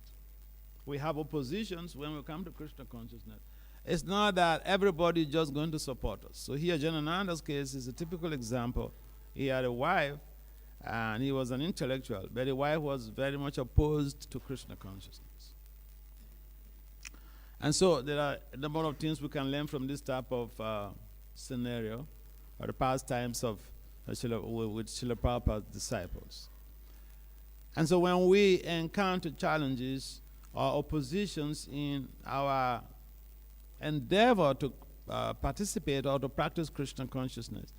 We have oppositions when we come to Krishna consciousness. It's not that everybody is just going to support us. So here, Janananda's case is a typical example. He had a wife, and he was an intellectual, but the wife was very much opposed to Krishna consciousness. And so there are a number of things we can learn from this type of scenario, or the pastimes of with Srila Prabhupada's disciples. And so when we encounter challenges or oppositions in our endeavor to participate or to practice Krishna consciousness,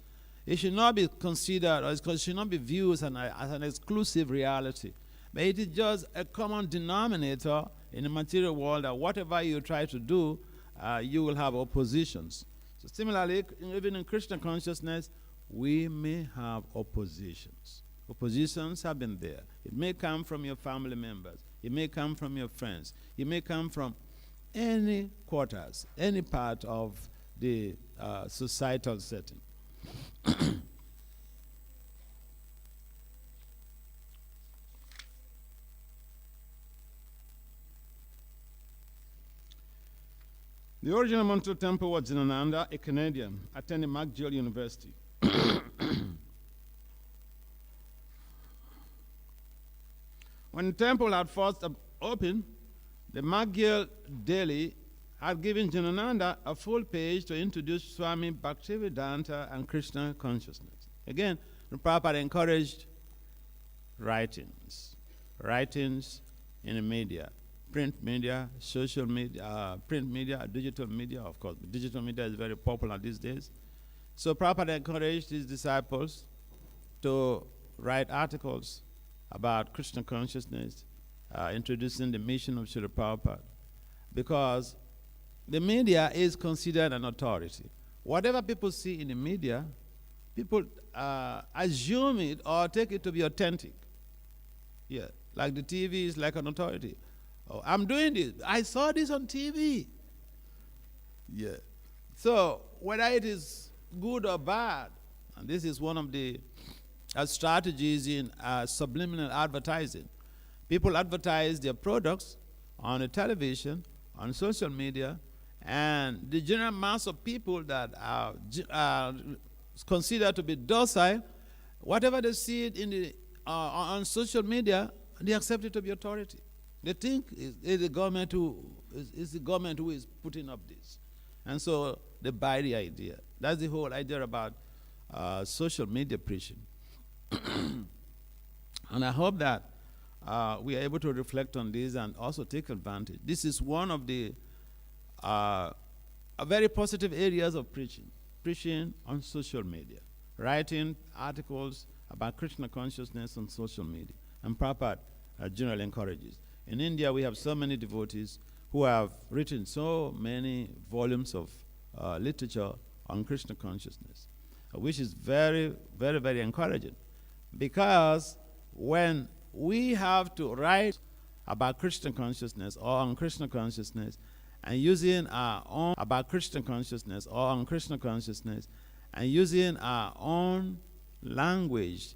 it should not be considered, or it should not be viewed as an exclusive reality. But it is just a common denominator in the material world that whatever you try to do, you will have oppositions. So similarly, even in Krishna consciousness, we may have oppositions. Oppositions have been there. It may come from your family members. It may come from your friends. It may come from any quarters, any part of the societal setting. The original Montreal Temple was Janananda, a Canadian, attending McGill University. When the temple had first opened, the McGill Daily had given Janananda a full page to introduce Swami Bhaktivedanta and Krishna consciousness. Again, the Prabhupada encouraged writings in the media, print media, social media, print media, digital media, of course. Digital media is very popular these days. So Prabhupada encouraged his disciples to write articles about Krishna consciousness, introducing the mission of Srila Prabhupada, because the media is considered an authority. Whatever people see in the media, people assume it or take it to be authentic. Yeah, like the TV is like an authority. Oh, I'm doing this. I saw this on TV. Yeah. So whether it is good or bad, and this is one of the strategies in subliminal advertising. People advertise their products on the television, on social media, and the general mass of people that are considered to be docile, whatever they see it in the, on social media, they accept it to be authority. They think it's the government who is putting up this. And so they buy the idea. That's the whole idea about social media preaching. And I hope that we are able to reflect on this and also take advantage. This is one of the very positive areas of preaching on social media, writing articles about Krishna consciousness on social media. And Prabhupada generally encourages. In India, we have so many devotees who have written so many volumes of literature on Krishna consciousness, which is very, very, very encouraging. Because when we have to write about Krishna consciousness or on Krishna consciousness and using our own about Krishna consciousness or on Krishna consciousness and using our own language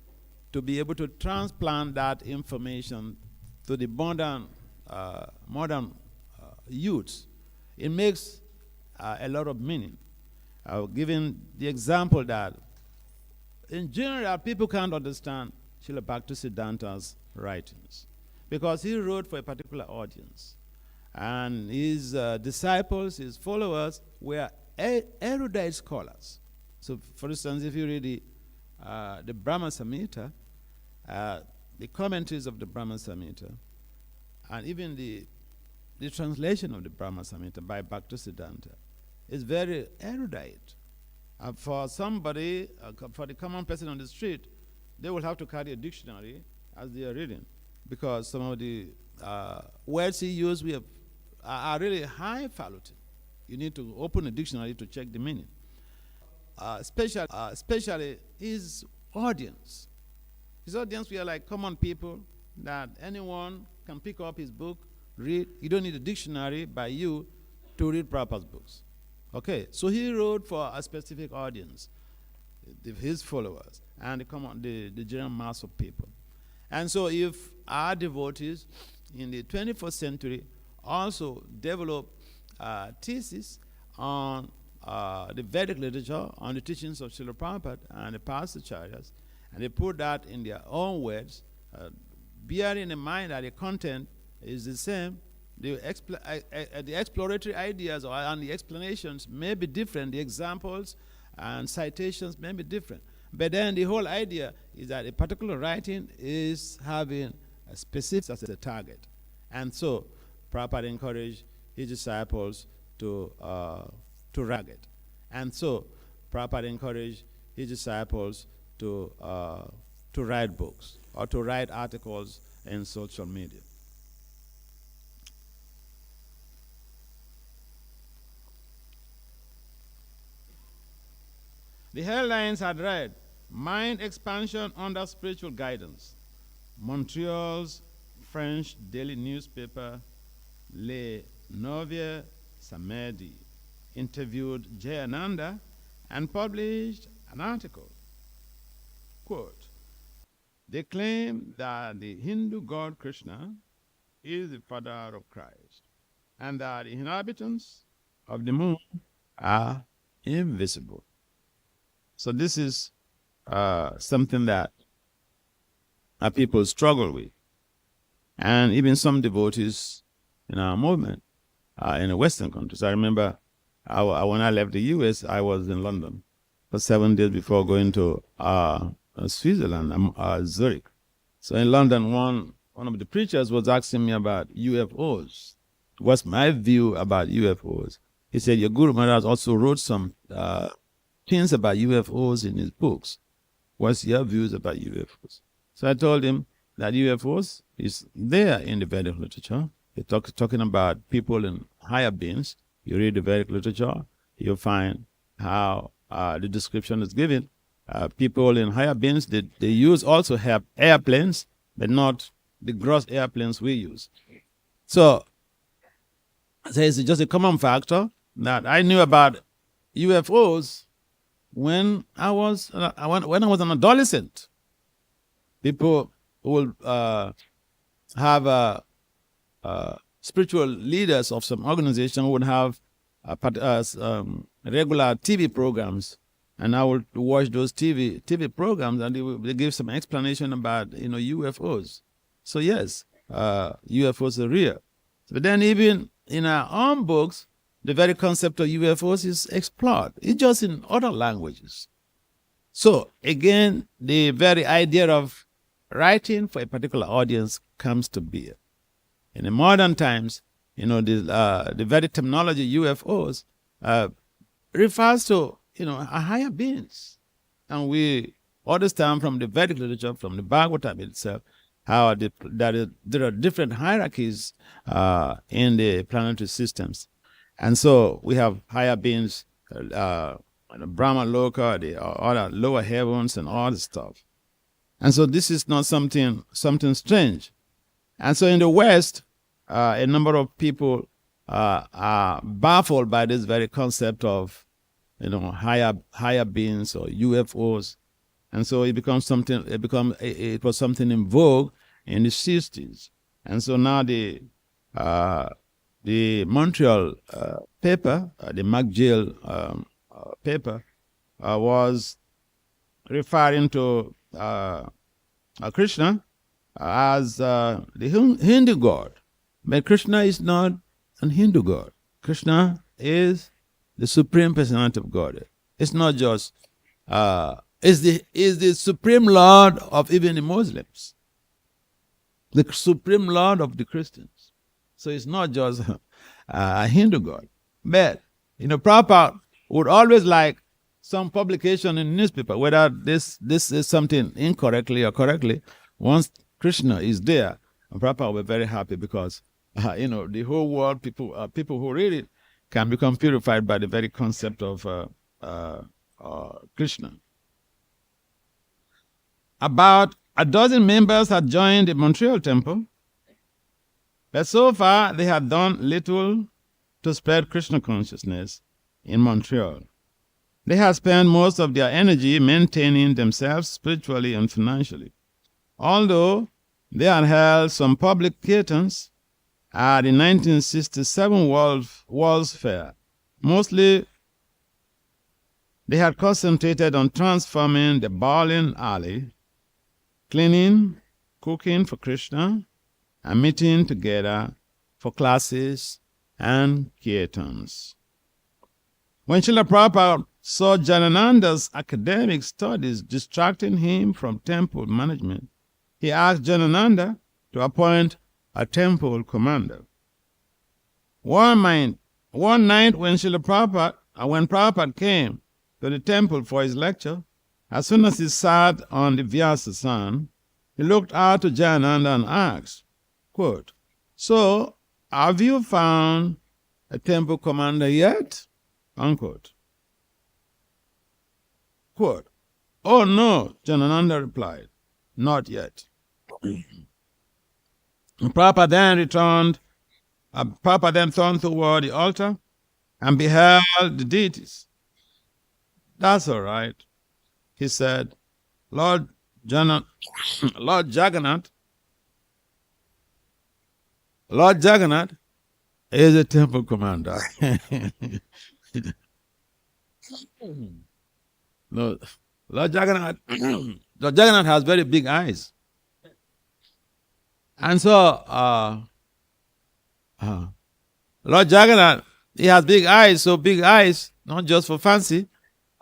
to be able to transplant that information to the modern youths, it makes a lot of meaning. Giving the example that in general, people can't understand Srila Bhaktisiddhanta's writings because he wrote for a particular audience. And his disciples, his followers, were erudite scholars. So, for instance, if you read the Brahma Samhita, the commentaries of the Brahma Samhita, and even the translation of the Brahma Samhita by Bhaktisiddhanta is very erudite. For somebody, for the common person on the street, they will have to carry a dictionary as they are reading, because some of the words he used are really highfalutin. You need to open a dictionary to check the meaning. Especially his audience. His audience were like common people that anyone can pick up his book, read. You don't need a dictionary by you to read Prabhupada's books. Okay, so he wrote for a specific audience, his followers, and the general mass of people. And so if our devotees in the 21st century also develop thesis on the Vedic literature, on the teachings of Srila Prabhupada and the past acharyas, and they put that in their own words, bearing in mind that the content is the same, the exploratory ideas and the explanations may be different, the examples and citations may be different. But then the whole idea is that a particular writing is having a specific as a target. And so Prabhupada encouraged his disciples to write it. And so Prabhupada encouraged his disciples to write books or to write articles in social media. The headlines had read, Mind Expansion Under Spiritual Guidance. Montreal's French daily newspaper, Le Nouveau Samedi, interviewed Jayananda and published an article. Quote, they claim that the Hindu god Krishna is the father of Christ and that the inhabitants of the moon are invisible. So this is something that people struggle with. And even some devotees in our movement in the Western countries. I remember when I left the U.S., I was in London for 7 days before going to Switzerland, Zurich. So in London, one of the preachers was asking me about UFOs. What's my view about UFOs? He said, your Guru Maharaj also wrote some things about UFOs in his books. What's your views about UFOs? So I told him that UFOs is there in the Vedic literature. They're talking about people in higher beings. You read the Vedic literature, you'll find how the description is given. People in higher beings, they use also have airplanes, but not the gross airplanes we use. So it's just a common factor that I knew about UFOs when I was an adolescent. People will have spiritual leaders of some organization would have regular TV programs, and I would watch those TV programs, and they give some explanation about UFOs. So yes, UFOs are real. But then even in our own books, the very concept of UFOs is explored. It's just in other languages. So again, the very idea of writing for a particular audience comes to bear. In the modern times, the very terminology UFOs refers to a higher beings, and we understand from the Vedic literature, from the Bhagavatam itself, how there are different hierarchies in the planetary systems. And so we have higher beings, Brahma Loka, the other lower heavens, and all this stuff. And so this is not something strange. And so in the West, a number of people are baffled by this very concept of higher beings or UFOs. And so it was something in vogue in the 60s. And so now the Montreal paper, the McGill paper, was referring to Krishna as the Hindu god. But Krishna is not an Hindu god. Krishna is the Supreme Personality of Godhead. It's not just, is the Supreme Lord of even the Muslims, the Supreme Lord of the Christians. So it's not just a Hindu god. But, Prabhupada would always like some publication in newspaper, whether this is something incorrectly or correctly. Once Krishna is there, Prabhupada will be very happy because, the whole world, people who read it can become purified by the very concept of Krishna. About a dozen members had joined the Montreal Temple, but so far they had done little to spread Krishna consciousness in Montreal. They had spent most of their energy maintaining themselves spiritually and financially. Although they had held some public kirtans at the 1967 World's Fair, mostly they had concentrated on transforming the bowling alley, cleaning, cooking for Krishna, and meeting together for classes and kirtans. When Srila Prabhupada saw Janananda's academic studies distracting him from temple management, he asked Janananda to appoint a temple commander. One night when Prabhupada came to the temple for his lecture, as soon as he sat on the Vyasasan, he looked out to Janananda and asked, quote, "So, have you found a temple commander yet?" Unquote. Quote, "Oh no," Janananda replied, "not yet." Prabhupada then turned toward the altar and beheld the deities. "That's all right," he said. Lord Jagannath is a temple commander. No, Lord Jagannath has very big eyes. And so, Lord Jagannath, he has big eyes, so big eyes, not just for fancy.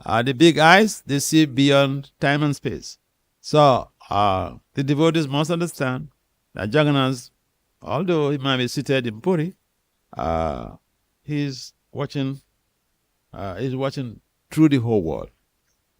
The big eyes, they see beyond time and space. So, the devotees must understand that Jagannath, although he might be seated in Puri, he's watching through the whole world.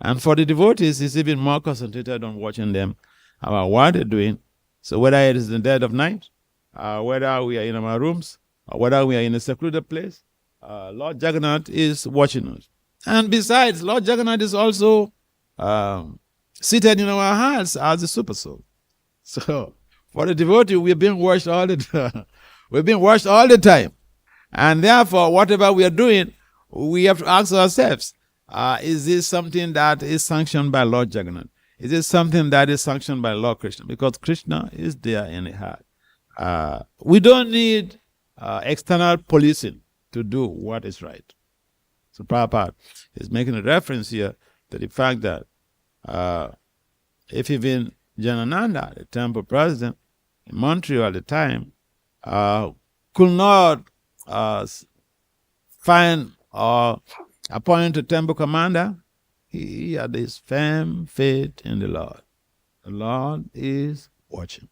And for the devotees, he's even more concentrated on watching them about what they're doing. So whether it is in the dead of night, whether we are in our rooms, or whether we are in a secluded place, Lord Jagannath is watching us. And besides, Lord Jagannath is also seated in our hearts as a super soul. So for the devotee, we've been watched all the time. We've been watched all the time. And therefore, whatever we are doing, we have to ask ourselves, is this something that is sanctioned by Lord Jagannath? Is it something that is sanctioned by Lord Krishna? Because Krishna is there in the heart. We don't need external policing to do what is right. So Prabhupada is making a reference here to the fact that if even Janananda, the temple president in Montreal at the time, could not find or appoint a temple commander, he had this firm faith in the Lord. The Lord is watching.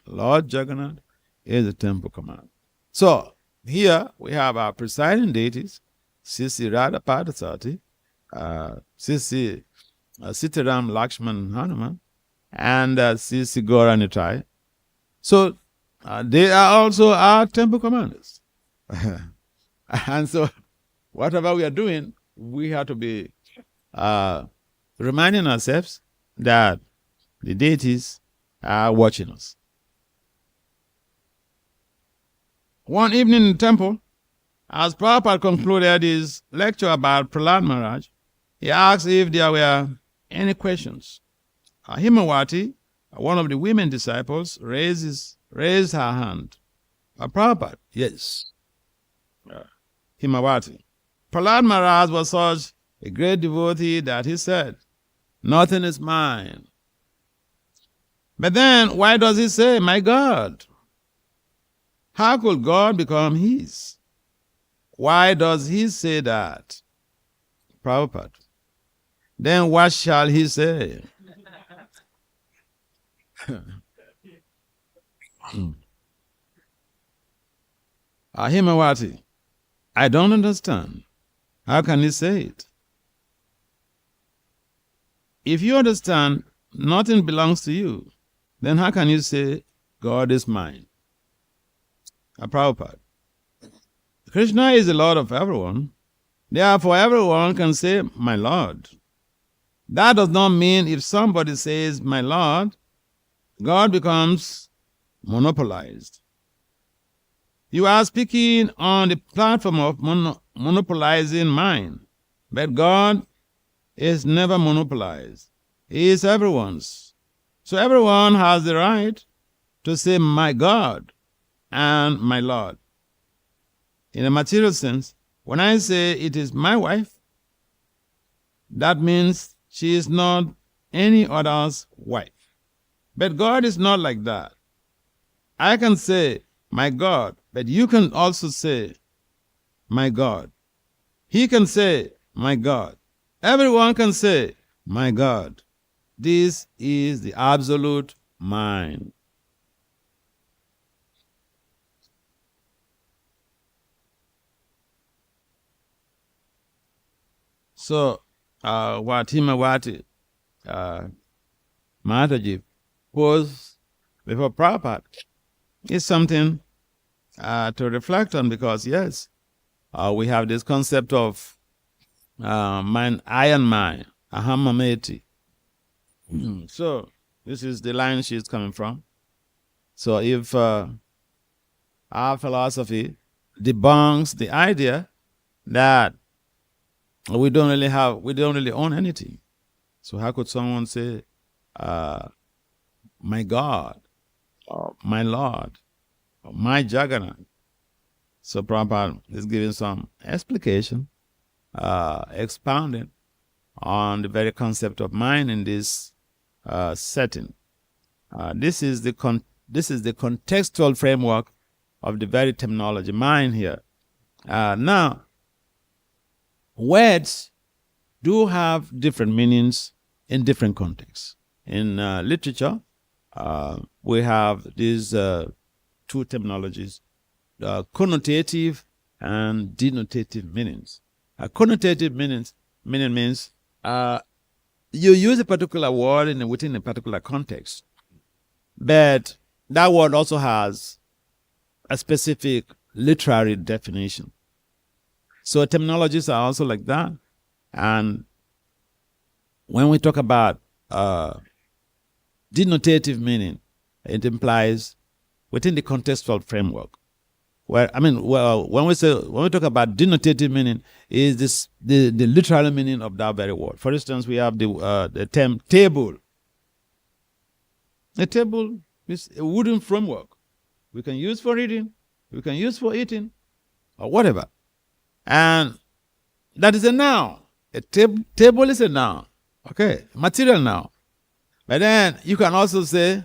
Lord Jagannath is the temple commander. So here we have our presiding deities, Sisi Radha Padasati, Sisi Sitaram Lakshman Hanuman, and Sisi Gora Nitai. So they are also our temple commanders. And so whatever we are doing, we have to be reminding ourselves that the deities are watching us. One evening in the temple, as Prabhupada concluded his lecture about Prahlad Maharaj, he asked if there were any questions. Himawati, one of the women disciples, raised her hand. Prabhupada, yes. Himawati. Prahlad Maharaj was such a great devotee that he said, "Nothing is mine." But then, why does he say, "My God"? How could God become his? Why does he say that? Prabhupada. Then what shall he say? Himawati, I don't understand. How can you say it? If you understand nothing belongs to you, then how can you say God is mine? Prabhupada. Krishna is the Lord of everyone. Therefore, everyone can say, my Lord. That does not mean if somebody says, my Lord, God becomes monopolized. You are speaking on the platform of monopolizing mind, but God is never monopolized. He is everyone's. So everyone has the right to say, my God and my Lord. In a material sense, when I say it is my wife, that means she is not any other's wife. But God is not like that. I can say, my God, but you can also say, my God. He can say, my God. Everyone can say, my God. This is the absolute mind. So, what Himawati Mataji posed before Prabhupada is something to reflect on, because yes, we have this concept of mind, I and mine, ahamameti. So this is the line she's coming from. So if our philosophy debunks the idea that we don't really own anything, so how could someone say, my God, or my Lord, or my Jagannath? So Prabhupada is giving some explication, expounding on the very concept of mind in this setting. This is the contextual framework of the very terminology, mind here. Now, words do have different meanings in different contexts. In literature, we have these two terminologies, connotative and denotative meanings. Connotative meaning means you use a particular word within a particular context, but that word also has a specific literary definition. So terminologies are also like that. And when we talk about denotative meaning, it implies within the contextual framework. When we talk about denotative meaning, is this the literal meaning of that very word. For instance, we have the term table. A table is a wooden framework we can use for reading, we can use for eating, or whatever. And that is a noun. A table is a noun, okay, material noun. But then you can also say,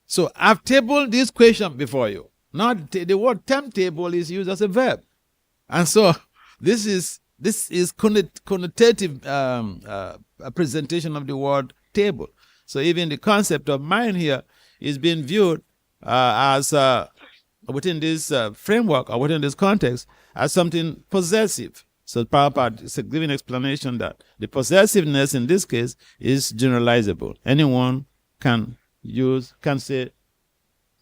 so I've tabled this question before you. Now the word table is used as a verb, and so this is connotative presentation of the word table. So even the concept of mind here is being viewed as within this framework or within this context as something possessive. So Prabhupada is giving explanation that the possessiveness in this case is generalizable. Anyone can say,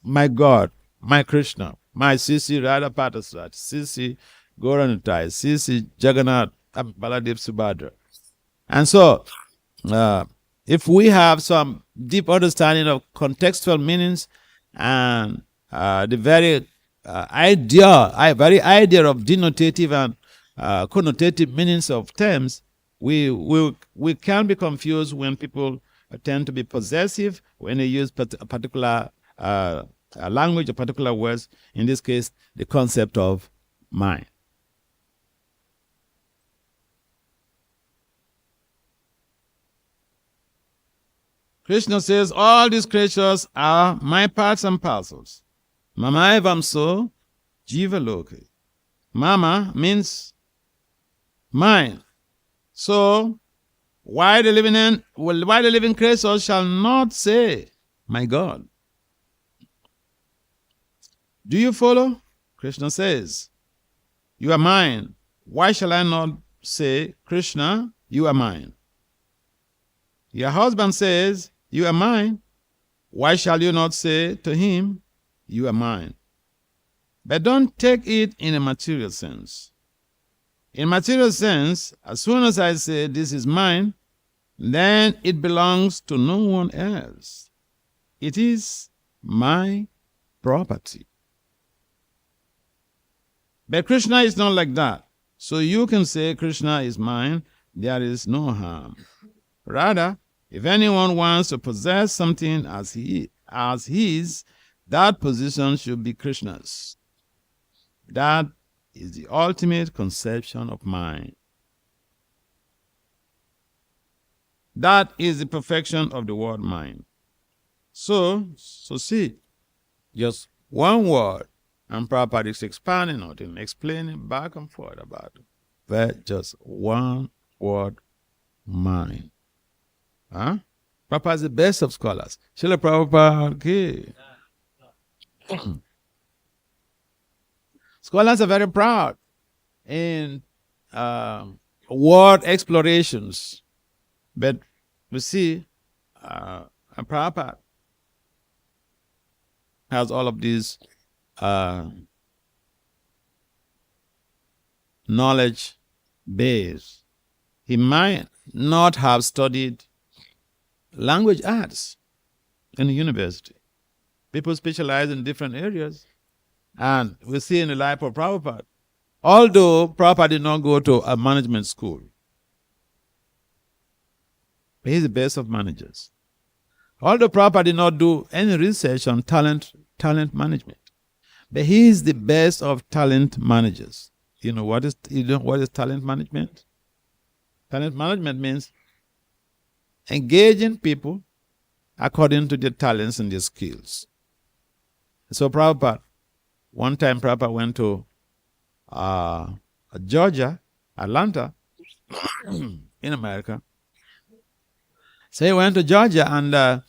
my God, my Krishna, my Sisi Radha Patasrat, Sisi Gauranitai, Sisi Jagannath, Baladev Subhadra. And so, if we have some deep understanding of contextual meanings and the very idea of denotative and connotative meanings of terms, we can be confused when people tend to be possessive when they use a particular language or particular words, in this case, the concept of mind. Krishna says, all these creatures are my parts and parcels. Mama evamso jiva loke. Mama means mine. So, why the living creatures shall not say, my God? Do you follow? Krishna says, you are mine. Why shall I not say, Krishna, you are mine? Your husband says, you are mine. Why shall you not say to him, you are mine? But don't take it in a material sense. In material sense, as soon as I say this is mine, then it belongs to no one else. It is my property. But Krishna is not like that. So you can say Krishna is mine, there is no harm. Rather, if anyone wants to possess something as his, that position should be Krishna's. That is the ultimate conception of mind. That is the perfection of the word mind. So see, just one word, and Prabhupada is expanding on it, explaining back and forth about it. But just one word, mind. Huh? Prabhupada is the best of scholars. Srila Prabhupada, okay. Scholars are very proud in word explorations. But we see Prabhupada has all of these knowledge base. He might not have studied language arts in the university. People specialize in different areas. And we see in the life of Prabhupada, although Prabhupada did not go to a management school, but he's the best of managers. Although Prabhupada did not do any research on talent management, but he is the best of talent managers. You know what is talent management? Talent management means engaging people according to their talents and their skills. So Prabhupada, one time Prabhupada went to Georgia, Atlanta, in America. So he went to Georgia, and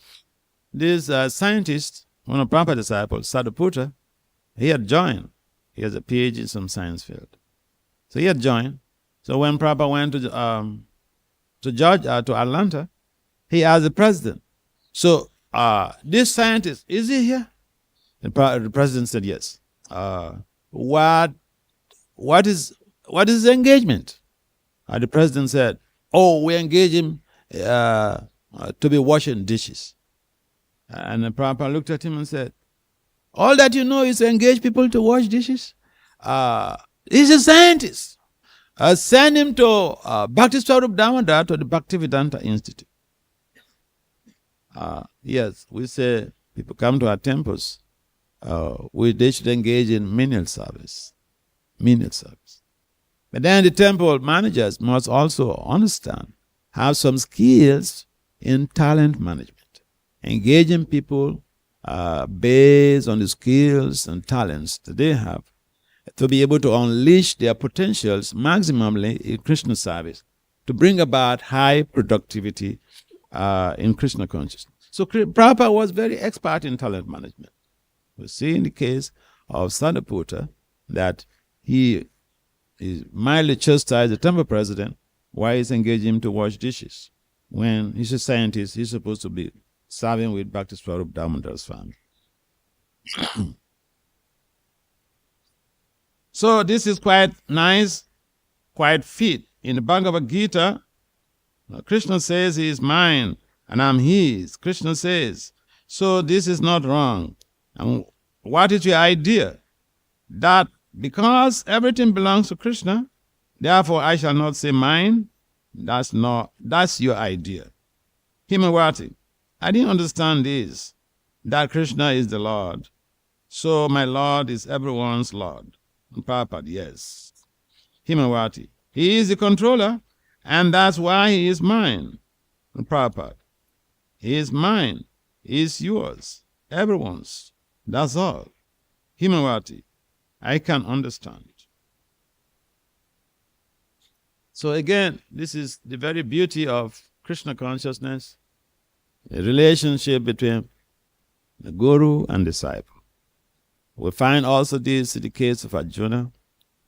this scientist, one of Prabhupada's disciples, Sadhuputta, he had joined. He has a PhD in some science field. So he had joined. So when Prabhupada went to Georgia, to Atlanta, he asked the president, so this scientist, is he here? The president said yes. What is his engagement? The president said, we engage him to be washing dishes. And the Prabhupada looked at him and said, all that you know is to engage people to wash dishes? He's a scientist. Send him to Bhakti Swarup Damodar to the Bhaktivedanta Institute. Yes, we say people come to our temples, they should engage in menial service. Menial service. But then the temple managers must also understand, have some skills in talent management, engaging people based on the skills and talents that they have to be able to unleash their potentials maximally in Krishna service, to bring about high productivity in Krishna consciousness. So Prabhupada was very expert in talent management. We see in the case of Sadhuputta that he is mildly chastised the temple president why he's engaging him to wash dishes. When he's a scientist, he's supposed to be serving with Bhakti Swarup Damodar's family. So this is quite nice, quite fit. In the Bhagavad Gita, Krishna says he is mine and I'm his. Krishna says, so this is not wrong. And what is your idea? That because everything belongs to Krishna, therefore I shall not say mine? That's your idea. Himawati, I didn't understand this, that Krishna is the Lord. So my Lord is everyone's Lord. And Prabhupada, yes. Himawati, he is the controller, and that's why he is mine. And Prabhupada, he is mine, he is yours, everyone's. That's all. Himawati, I can understand. So again, this is the very beauty of Krishna consciousness, a relationship between the guru and disciple. We find also this in the case of Arjuna.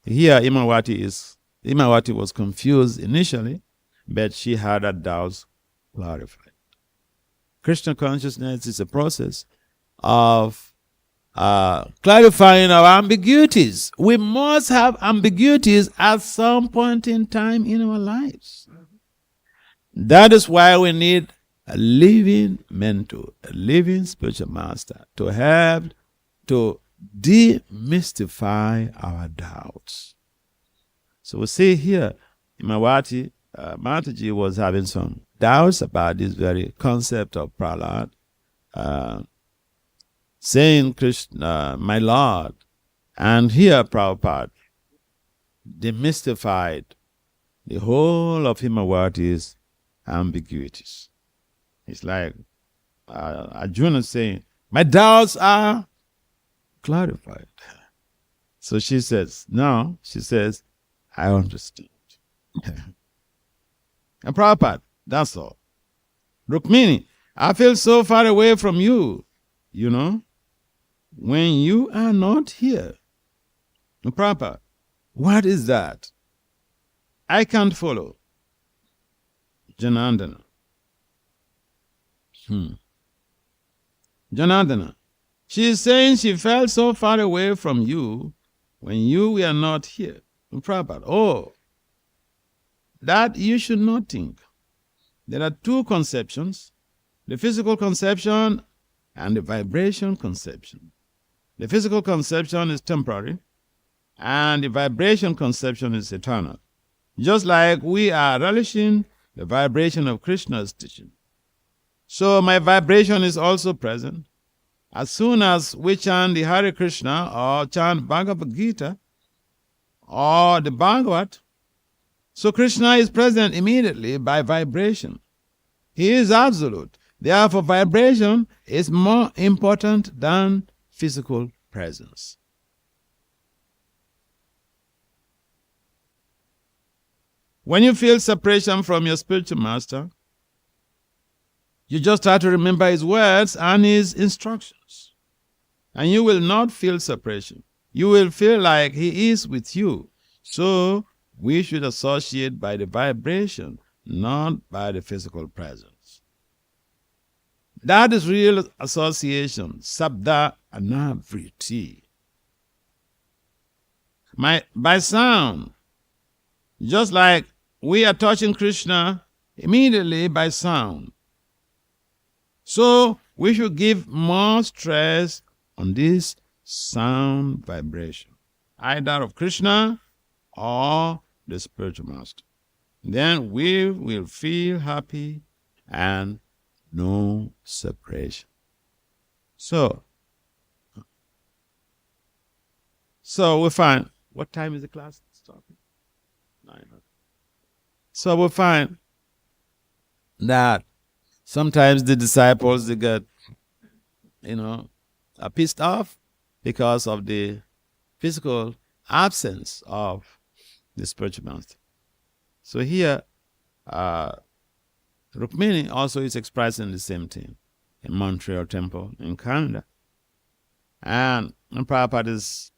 Here, Imawati was confused initially, but she had her doubts clarified. Krishna consciousness is a process of clarifying our ambiguities. We must have ambiguities at some point in time in our lives. That is why we need a living mentor, a living spiritual master to help to demystify our doubts. So we see here, Imawati, Mataji was having some doubts about this very concept of Prahlad, saying, Krishna, my Lord. And here Prabhupada demystified the whole of Himawati's ambiguities. It's like Arjuna saying, my doubts are clarified. So she says, no, she says, I understand. And Prabhupada, that's all. Rukmini, I feel so far away from you, when you are not here. And Prabhupada, what is that? I can't follow. Janardana. Janardana. She is saying she felt so far away from you when you were not here. And Prabhupada, oh, that you should not think. There are two conceptions, the physical conception and the vibration conception. The physical conception is temporary, and the vibration conception is eternal. Just like we are relishing the vibration of Krishna's teaching. So my vibration is also present. As soon as we chant the Hare Krishna or chant Bhagavad Gita or the Bhagavad, so Krishna is present immediately by vibration. He is absolute. Therefore, vibration is more important than physical presence. When you feel separation from your spiritual master, you just try to remember his words and his instructions. And you will not feel separation. You will feel like he is with you. So, we should associate by the vibration, not by the physical presence. That is real association, sabda anavriti. By sound, just like we are touching Krishna immediately by sound. So we should give more stress on this sound vibration, either of Krishna or the spiritual master. Then we will feel happy and no separation. So we find, what time is the class starting? 9. So we find that sometimes the disciples, they get, pissed off because of the physical absence of the spiritual master. So here, Rukmini also is expressing the same thing in Montreal Temple in Canada. And Prabhupada is,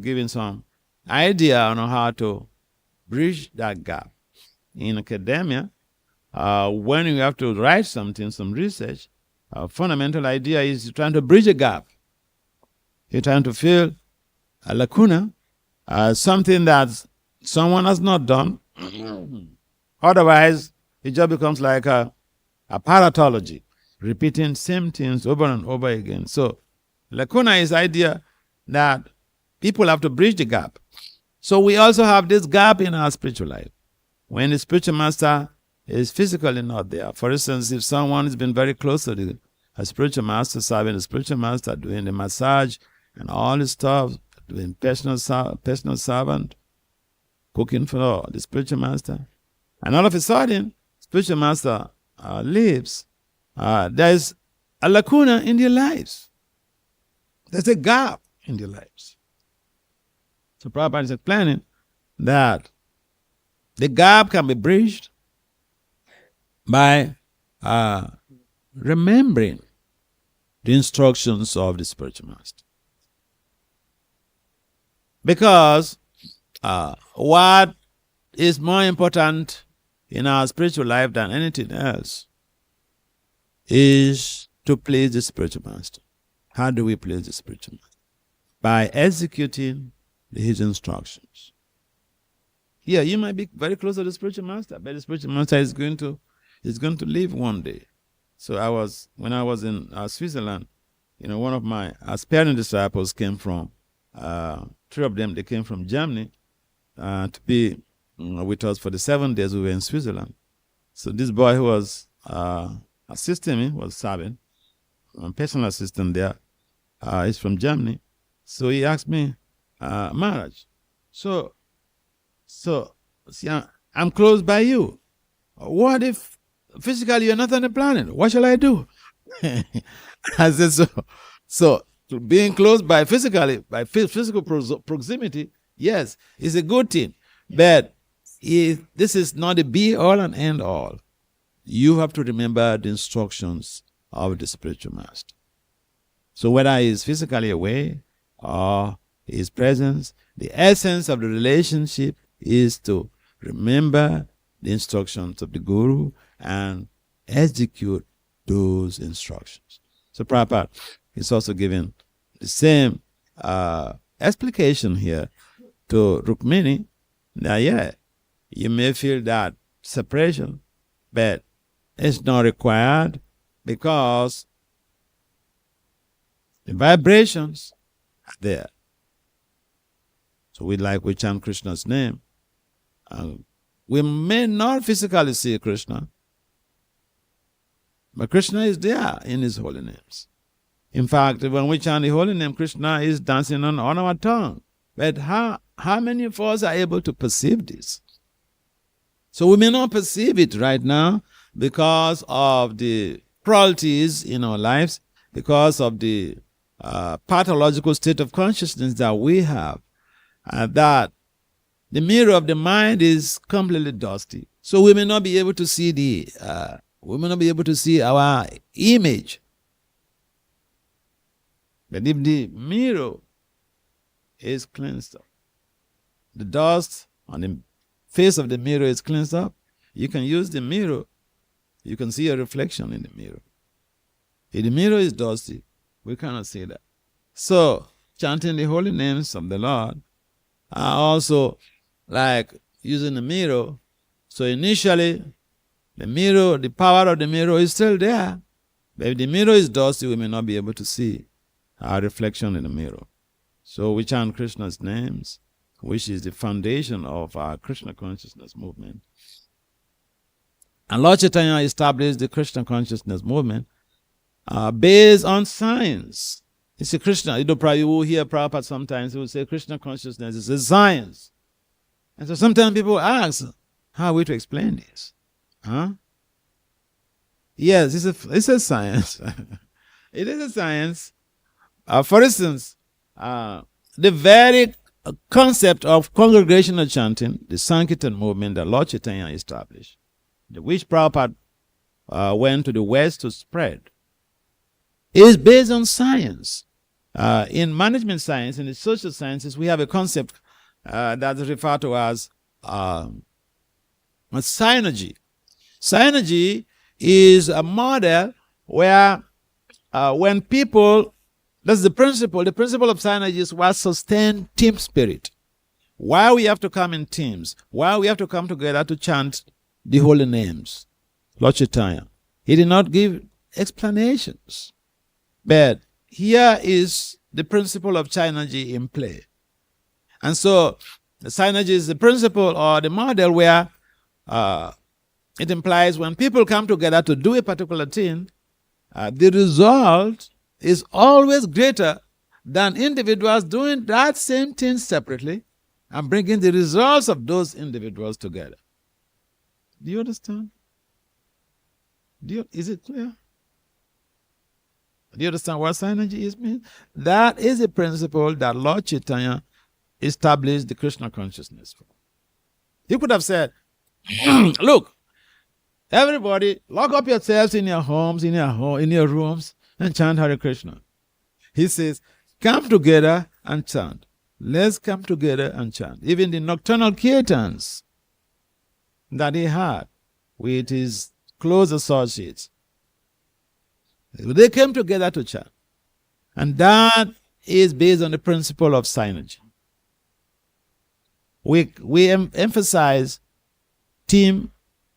giving some idea on how to bridge that gap. In academia, when you have to write something, some research, fundamental idea is you're trying to bridge a gap. You're trying to fill a lacuna, something that someone has not done. Otherwise, it just becomes like a paratology, repeating same things over and over again. So, lacuna is the idea that people have to bridge the gap. So we also have this gap in our spiritual life. When the spiritual master is physically not there. For instance, if someone has been very close to a spiritual master, serving the spiritual master, doing the massage and all this stuff, doing personal servant, cooking for the spiritual master, and all of a sudden, spiritual master leaves, there's a lacuna in their lives. There's a gap in their lives. So Prabhupada is explaining that the gap can be bridged by remembering the instructions of the spiritual master. Because what is more important in our spiritual life than anything else is to please the spiritual master. How do we please the spiritual master? By executing his instructions. Yeah, you might be very close to the spiritual master, but the spiritual master is going to leave one day. So when I was in Switzerland, one of my aspiring disciples came from, three of them, they came from Germany to be with us for the 7 days we were in Switzerland. So this boy who was assisting me was serving, a personal assistant there. He's from Germany. So he asked me, Maharaj, so see, I'm close by you. What if physically you're not on the planet? What shall I do? I said, so being close by physically, by physical proximity, yes, is a good thing. But this is not the be all and end all. You have to remember the instructions of the spiritual master. So whether he is physically away or his presence, the essence of the relationship is to remember the instructions of the Guru and execute those instructions. So Prabhupada is also giving the same explication here to Rukmini. Now, yeah, you may feel that separation, but it's not required because the vibrations are there. So we chant Krishna's name. We may not physically see Krishna, but Krishna is there in his holy names. In fact, when we chant the holy name, Krishna is dancing on our tongue. But how many of us are able to perceive this? So we may not perceive it right now because of the cruelties in our lives, because of the pathological state of consciousness that we have, that the mirror of the mind is completely dusty. So we may not be able to see our image. But if the mirror is cleansed up, the dust on the face of the mirror is cleansed up, you can use the mirror, you can see a reflection in the mirror. If the mirror is dusty, we cannot see that. So, chanting the holy names of the Lord are also like using the mirror. So initially, the power of the mirror is still there. But if the mirror is dusty, we may not be able to see our reflection in the mirror. So we chant Krishna's names, which is the foundation of our Krishna consciousness movement. And Lord Chaitanya established the Krishna consciousness movement based on science. You see, Krishna, you will hear Prabhupada sometimes, he will say Krishna consciousness is a science. And so sometimes people ask, how are we to explain this? Huh? Yes, it's a science. It is a science. For instance, the very concept of congregational chanting, the Sankirtan movement that Lord Chaitanya established, which Prabhupada went to the West to spread, is based on science. In management science, in the social sciences, we have a concept that's referred to as synergy. Synergy is a model where when people, that's the principle of synergy is what sustains team spirit. Why we have to come in teams, why we have to come together to chant the holy names. Lord Chaitanya, he did not give explanations. But here is the principle of synergy in play. And so the synergy is the principle or the model where it implies when people come together to do a particular thing, the result is always greater than individuals doing that same thing separately and bringing the results of those individuals together. Do you understand? Is it clear? Do you understand what synergy means? That is a principle that Lord Chaitanya established the Krishna consciousness for. He could have said, look, everybody, lock up yourselves in your homes, in your rooms, and chant Hare Krishna. He says, come together and chant. Let's come together and chant. Even the nocturnal kirtans that he had with his close associates, they came together to chant. And that is based on the principle of synergy. We emphasize team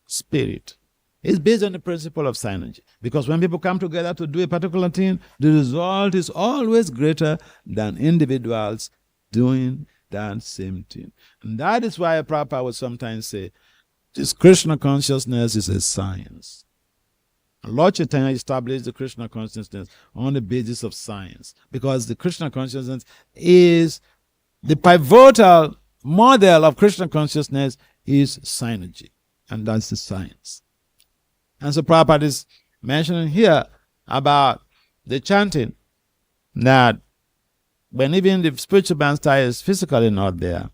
spirit. It's based on the principle of synergy. Because when people come together to do a particular thing, the result is always greater than individuals doing that same thing. And that is why Prabhupada would sometimes say, this Krishna consciousness is a science. Lord Chaitanya established the Krishna consciousness on the basis of science. Because the Krishna consciousness is the pivotal model of Krishna consciousness is synergy. And that's the science. And so Prabhupada is mentioning here about the chanting, that when even the spiritual master is physically not there,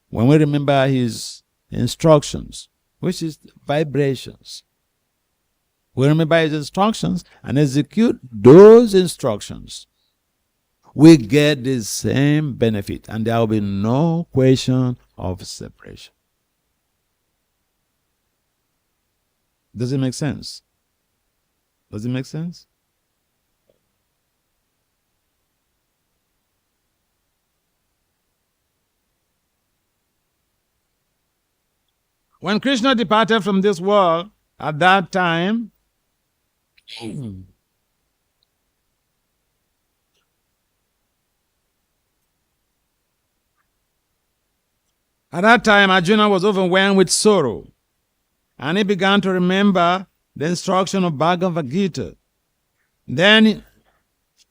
when we remember his instructions, which is vibrations, we remember his instructions and execute those instructions, we get the same benefit, and there will be no question of separation. Does it make sense? Does it make sense? When Krishna departed from this world, at that time, Arjuna was overwhelmed with sorrow, and he began to remember the instruction of Bhagavad Gita. Then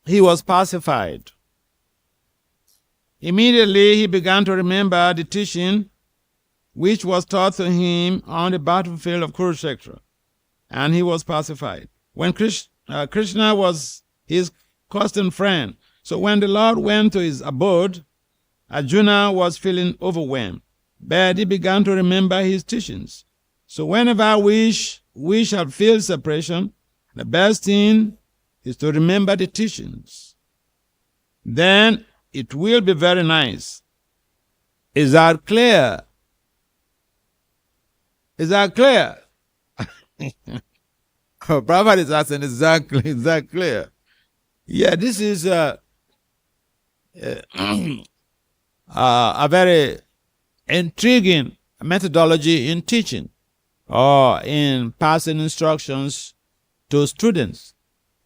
he was pacified. Immediately he began to remember the teaching which was taught to him on the battlefield of Kurukshetra, and he was pacified. When Krishna was his constant friend, so when the Lord went to his abode, Arjuna was feeling overwhelmed, but he began to remember his teachings. So whenever we shall feel separation, the best thing is to remember the teachings. Then it will be very nice. Is that clear? Is that clear? Prabhupada is asking, is that clear? Yeah, this is a very intriguing methodology in teaching or in passing instructions to students.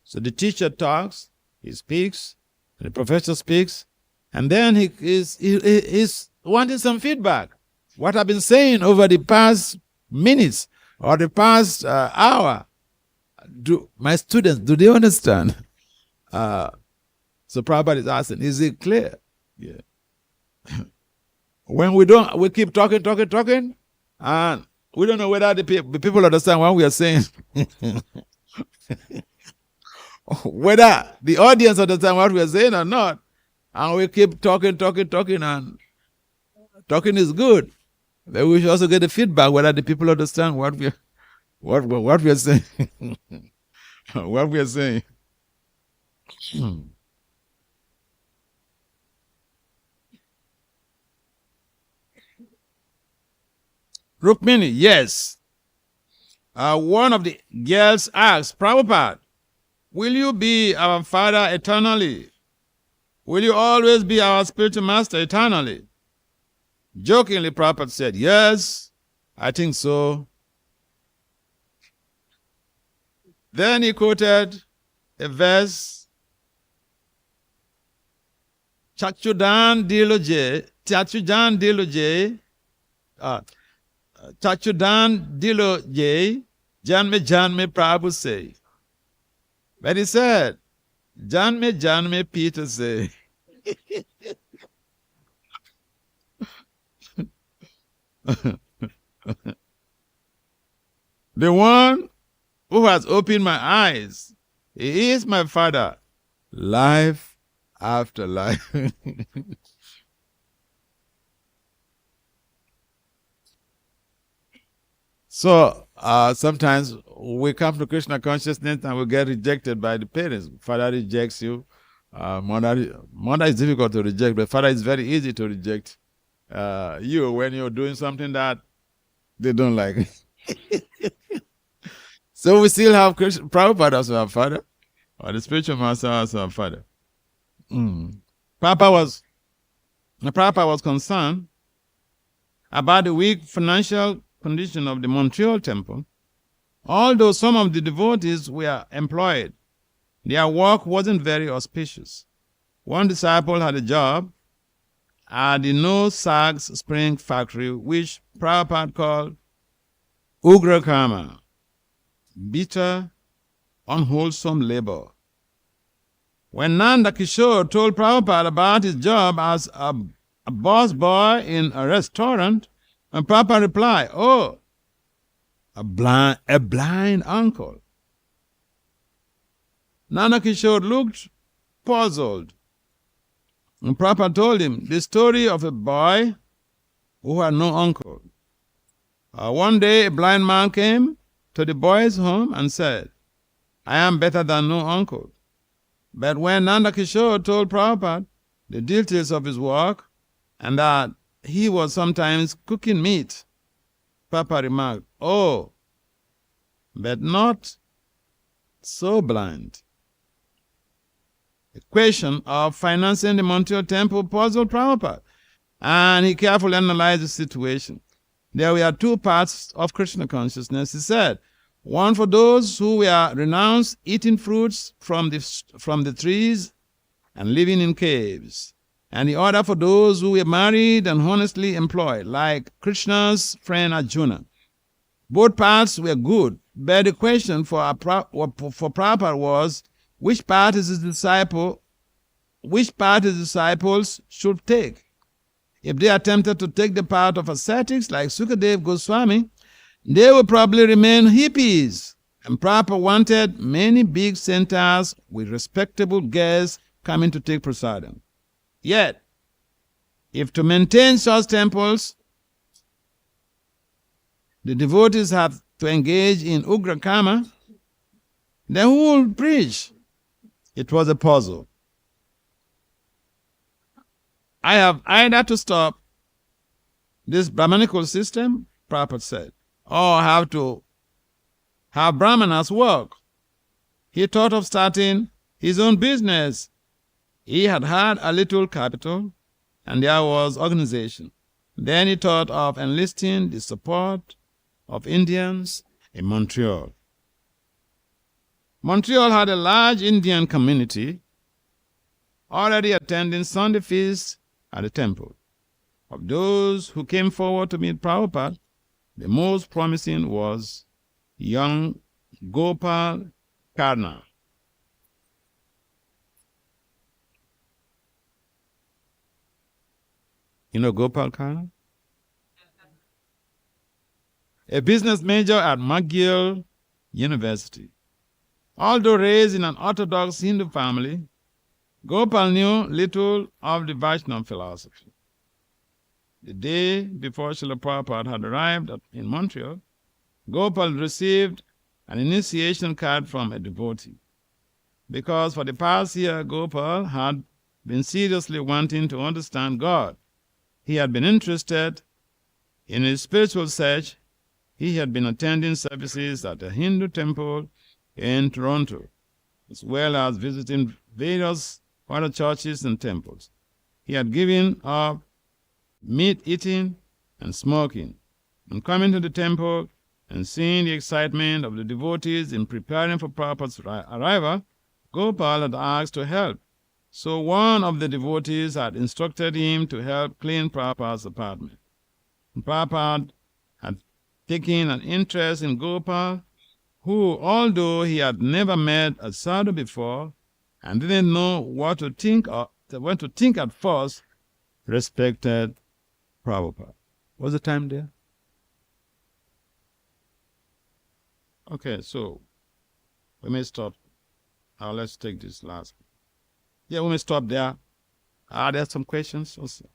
So the teacher talks, he speaks, the professor speaks, and then he is wanting some feedback. What I've been saying over the past minutes or the past hour, do my students, do they understand? So Prabhupada is asking, is it clear? Yeah. When we keep talking, and we don't know whether the people understand what we are saying. Whether the audience understand what we are saying or not. And we keep talking, and talking is good. But we should also get the feedback whether the people understand what we are saying. What we are saying. Rukmini, yes. One of the girls asked, Prabhupada, will you be our father eternally? Will you always be our spiritual master eternally? Jokingly, Prabhupada said, yes, I think so. Then he quoted a verse, Chachudan Diloje, Chachudan Diloje, Janme Prabhu say. But he said, Janme Peter say. The one who has opened my eyes, he is my father, life after life. So sometimes we come to Krishna consciousness and we get rejected by the parents. Father rejects you, Mother is difficult to reject, but father is very easy to reject you when you're doing something that they don't like. So we still have Prabhupada as our father, or the spiritual master as our father. Prabhupada was concerned about the weak financial condition of the Montreal Temple. Although some of the devotees were employed, their work wasn't very auspicious. One disciple had a job at the No Sags Spring factory, which Prabhupada called Ugra Karma, bitter, unwholesome labor. When Nanda Kishore told Prabhupada about his job as a boss boy in a restaurant, and Prabhupada replied, "Oh, a blind uncle." Nanda Kishore looked puzzled. And Prabhupada told him the story of a boy who had no uncle. One day a blind man came to the boy's home and said, "I am better than no uncle." But when Nanda Kishore told Prabhupada the details of his work and that he was sometimes cooking meat, Prabhupada remarked, "Oh, but not so blind." The question of financing the Montreal Temple puzzled Prabhupada, and he carefully analyzed the situation. There were two parts of Krishna consciousness, he said. One for those who were renounced eating fruits from the trees and living in caves, and the other for those who were married and honestly employed, like Krishna's friend Arjuna. Both parts were good, but the question for Prabhupada was, which part his disciples should take? If they attempted to take the part of ascetics like Sukadeva Goswami, they would probably remain hippies. And Prabhupada wanted many big centers with respectable guests coming to take prasadam. Yet, if to maintain such temples, the devotees have to engage in Ugra Karma, then who will preach? It was a puzzle. I have either to stop this Brahmanical system, Prabhupada said, or have to have Brahmanas work. He thought of starting his own business. He had a little capital, and there was organization. Then he thought of enlisting the support of Indians in Montreal. Montreal had a large Indian community already attending Sunday feasts at the temple. Of those who came forward to meet Prabhupada, the most promising was young Gopal Karna. You know Gopal Karna? A business major at McGill University. Although raised in an Orthodox Hindu family, Gopal knew little of the Vaishnava philosophy. The day before Srila Prabhupada had arrived in Montreal, Gopal received an initiation card from a devotee. Because for the past year, Gopal had been seriously wanting to understand God. He had been interested in his spiritual search. He had been attending services at a Hindu temple in Toronto, as well as visiting various other churches and temples. He had given up meat eating and smoking, and coming to the temple and seeing the excitement of the devotees in preparing for Prabhupada's arrival, Gopal had asked to help. So one of the devotees had instructed him to help clean Prabhupada's apartment. And Prabhupada had taken an interest in Gopal, who, although he had never met a sadhu before and didn't know what to think at first, respected Prabhupada. What's the time there? Okay, so we may stop. Now let's take this last. Yeah, we may stop there. Are there some questions also?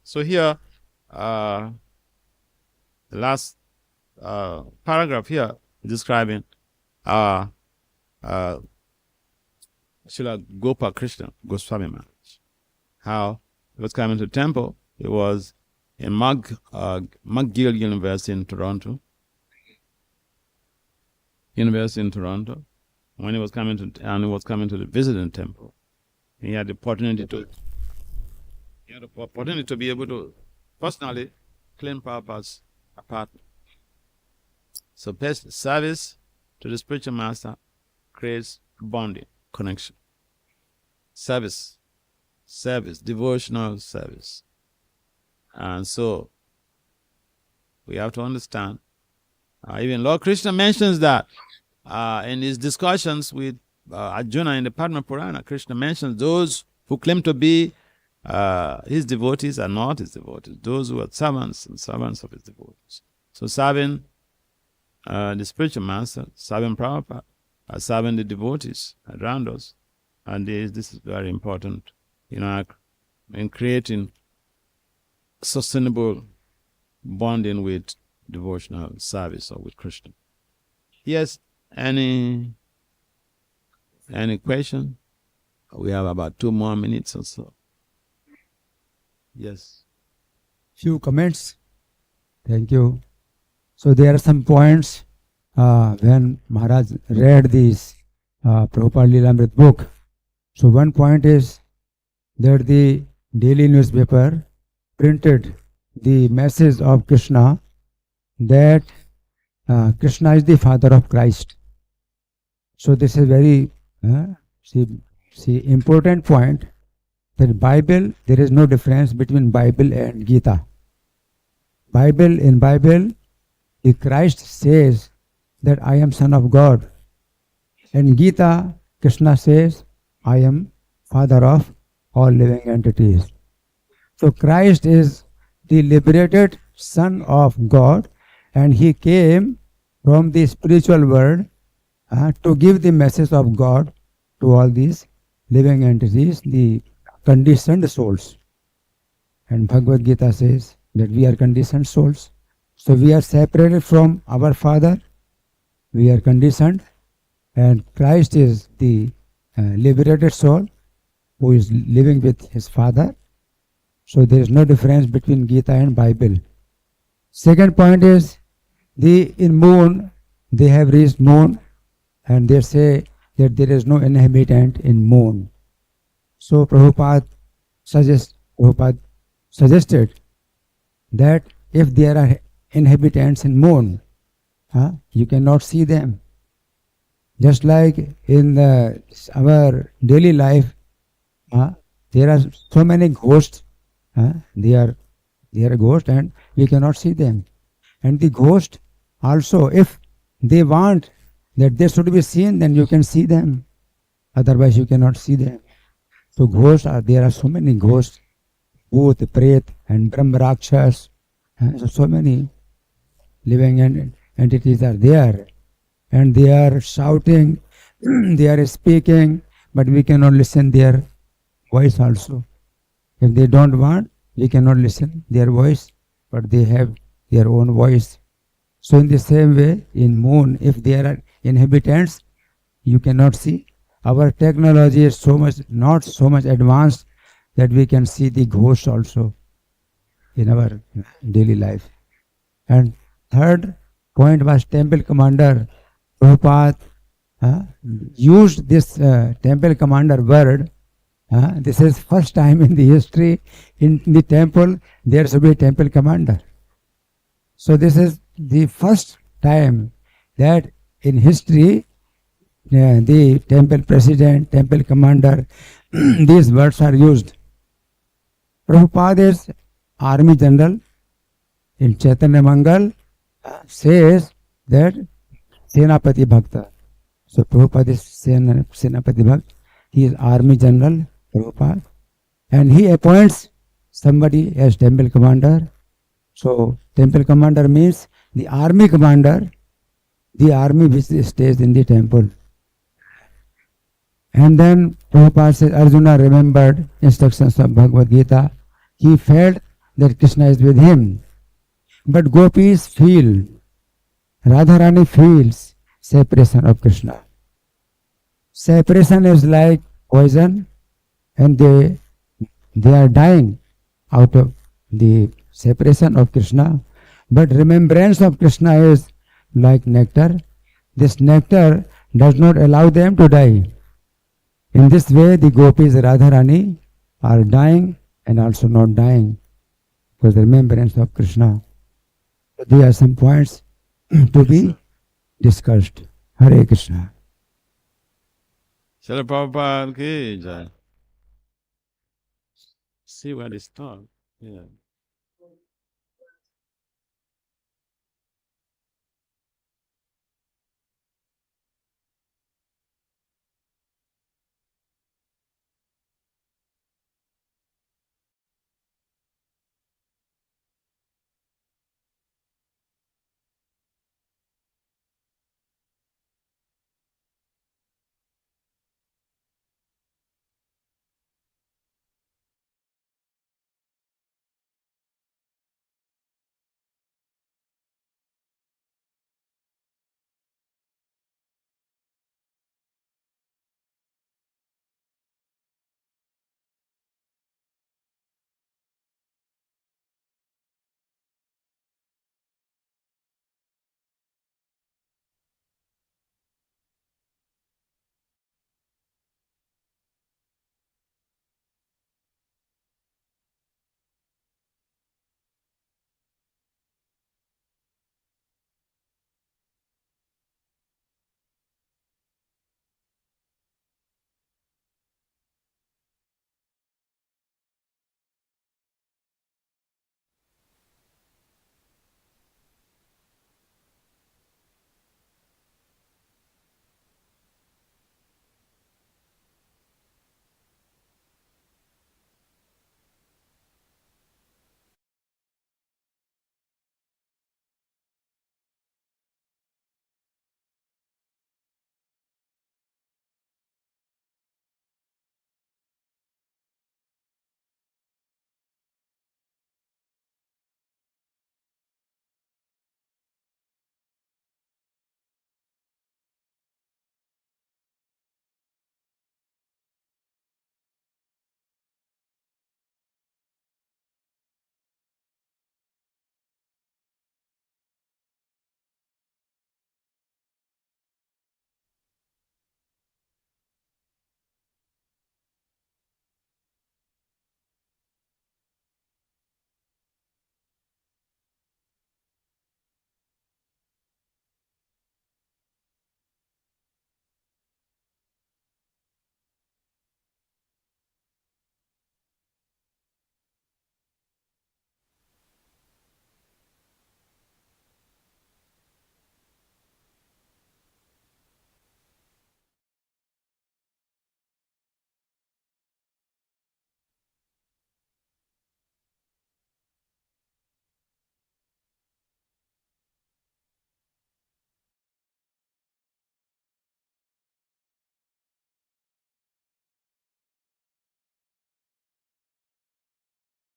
So here, the last paragraph here describing Srila Gopa Krishna Goswami Maharaj. How he was coming to the temple. He was in McGill University in Toronto. When he was coming to the visiting temple, he had the opportunity to be able to personally clean Prabhupada's apartment. So best service to the spiritual master creates bonding, connection. Service, devotional service. And so we have to understand, even Lord Krishna mentions that in his discussions with Arjuna in the Padma Purana. Krishna mentions those who claim to be his devotees are not his devotees. Those who are servants and servants of his devotees. So serving the spiritual master, serving Prabhupada, serving the devotees around us. And this is very important, in creating sustainable bonding with devotional service or with Krishna. Yes, any question? We have about 2 more minutes or so. Yes. Few comments. Thank you. So there are some points when Maharaj read this Prabhupada Lilamrita book. So one point is that the daily newspaper printed the message of Krishna that Krishna is the father of Christ. So this is very important point, that Bible, there is no difference between Bible and Gita. In Bible, the Christ says that I am son of God. In Gita, Krishna says, I am father of all living entities. So Christ is the liberated son of God, and he came from the spiritual world to give the message of God to all these living entities, the conditioned souls. And Bhagavad Gita says that we are conditioned souls. So we are separated from our Father, we are conditioned, and Christ is the liberated soul who is living with his Father. So there is no difference between Gita and Bible. Second point is, in moon, they have reached moon, and they say that there is no inhabitant in moon. So Prabhupada suggested that if there are inhabitants in moon, you cannot see them. Just like in our daily life, there are so many ghosts. They are ghosts and we cannot see them. And the ghost also, if they want that they should be seen, then you can see them. Otherwise you cannot see them. So there are so many ghosts, Bhut, Pret and Brahma Rakshas. So many living entities are there. And they are shouting, they are speaking, but we cannot listen their voice also. If they don't want, we cannot listen their voice, but they have their own voice. So in the same way, in moon, if there are inhabitants, you cannot see. Our technology is not so much advanced that we can see the ghosts also in our daily life. And third point was temple commander. Prabhupada used this temple commander word. This is first time in the history in the temple there should be a temple commander. So this is the first time that in history the temple president, temple commander, these words are used. Prabhupada is army general. In Chaitanya Mangal says that Senapati Bhakta. So Prabhupada is Senapati Bhakta. He is army general, Prabhupada. And he appoints somebody as temple commander. So temple commander means the army commander, the army which stays in the temple. And then Prabhupada says, Arjuna remembered instructions of Bhagavad Gita. He felt that Krishna is with him. But gopis feel, Radharani feels separation of Krishna. separation is like poison, and they are dying out of the separation of Krishna. But remembrance of Krishna is like nectar. This nectar does not allow them to die. In this way, the gopis Radharani are dying and also not dying because the remembrance of Krishna. So there are some points to be discussed. Hare Krishna. Srila Prabhupada ki jai. See what is taught. Yeah.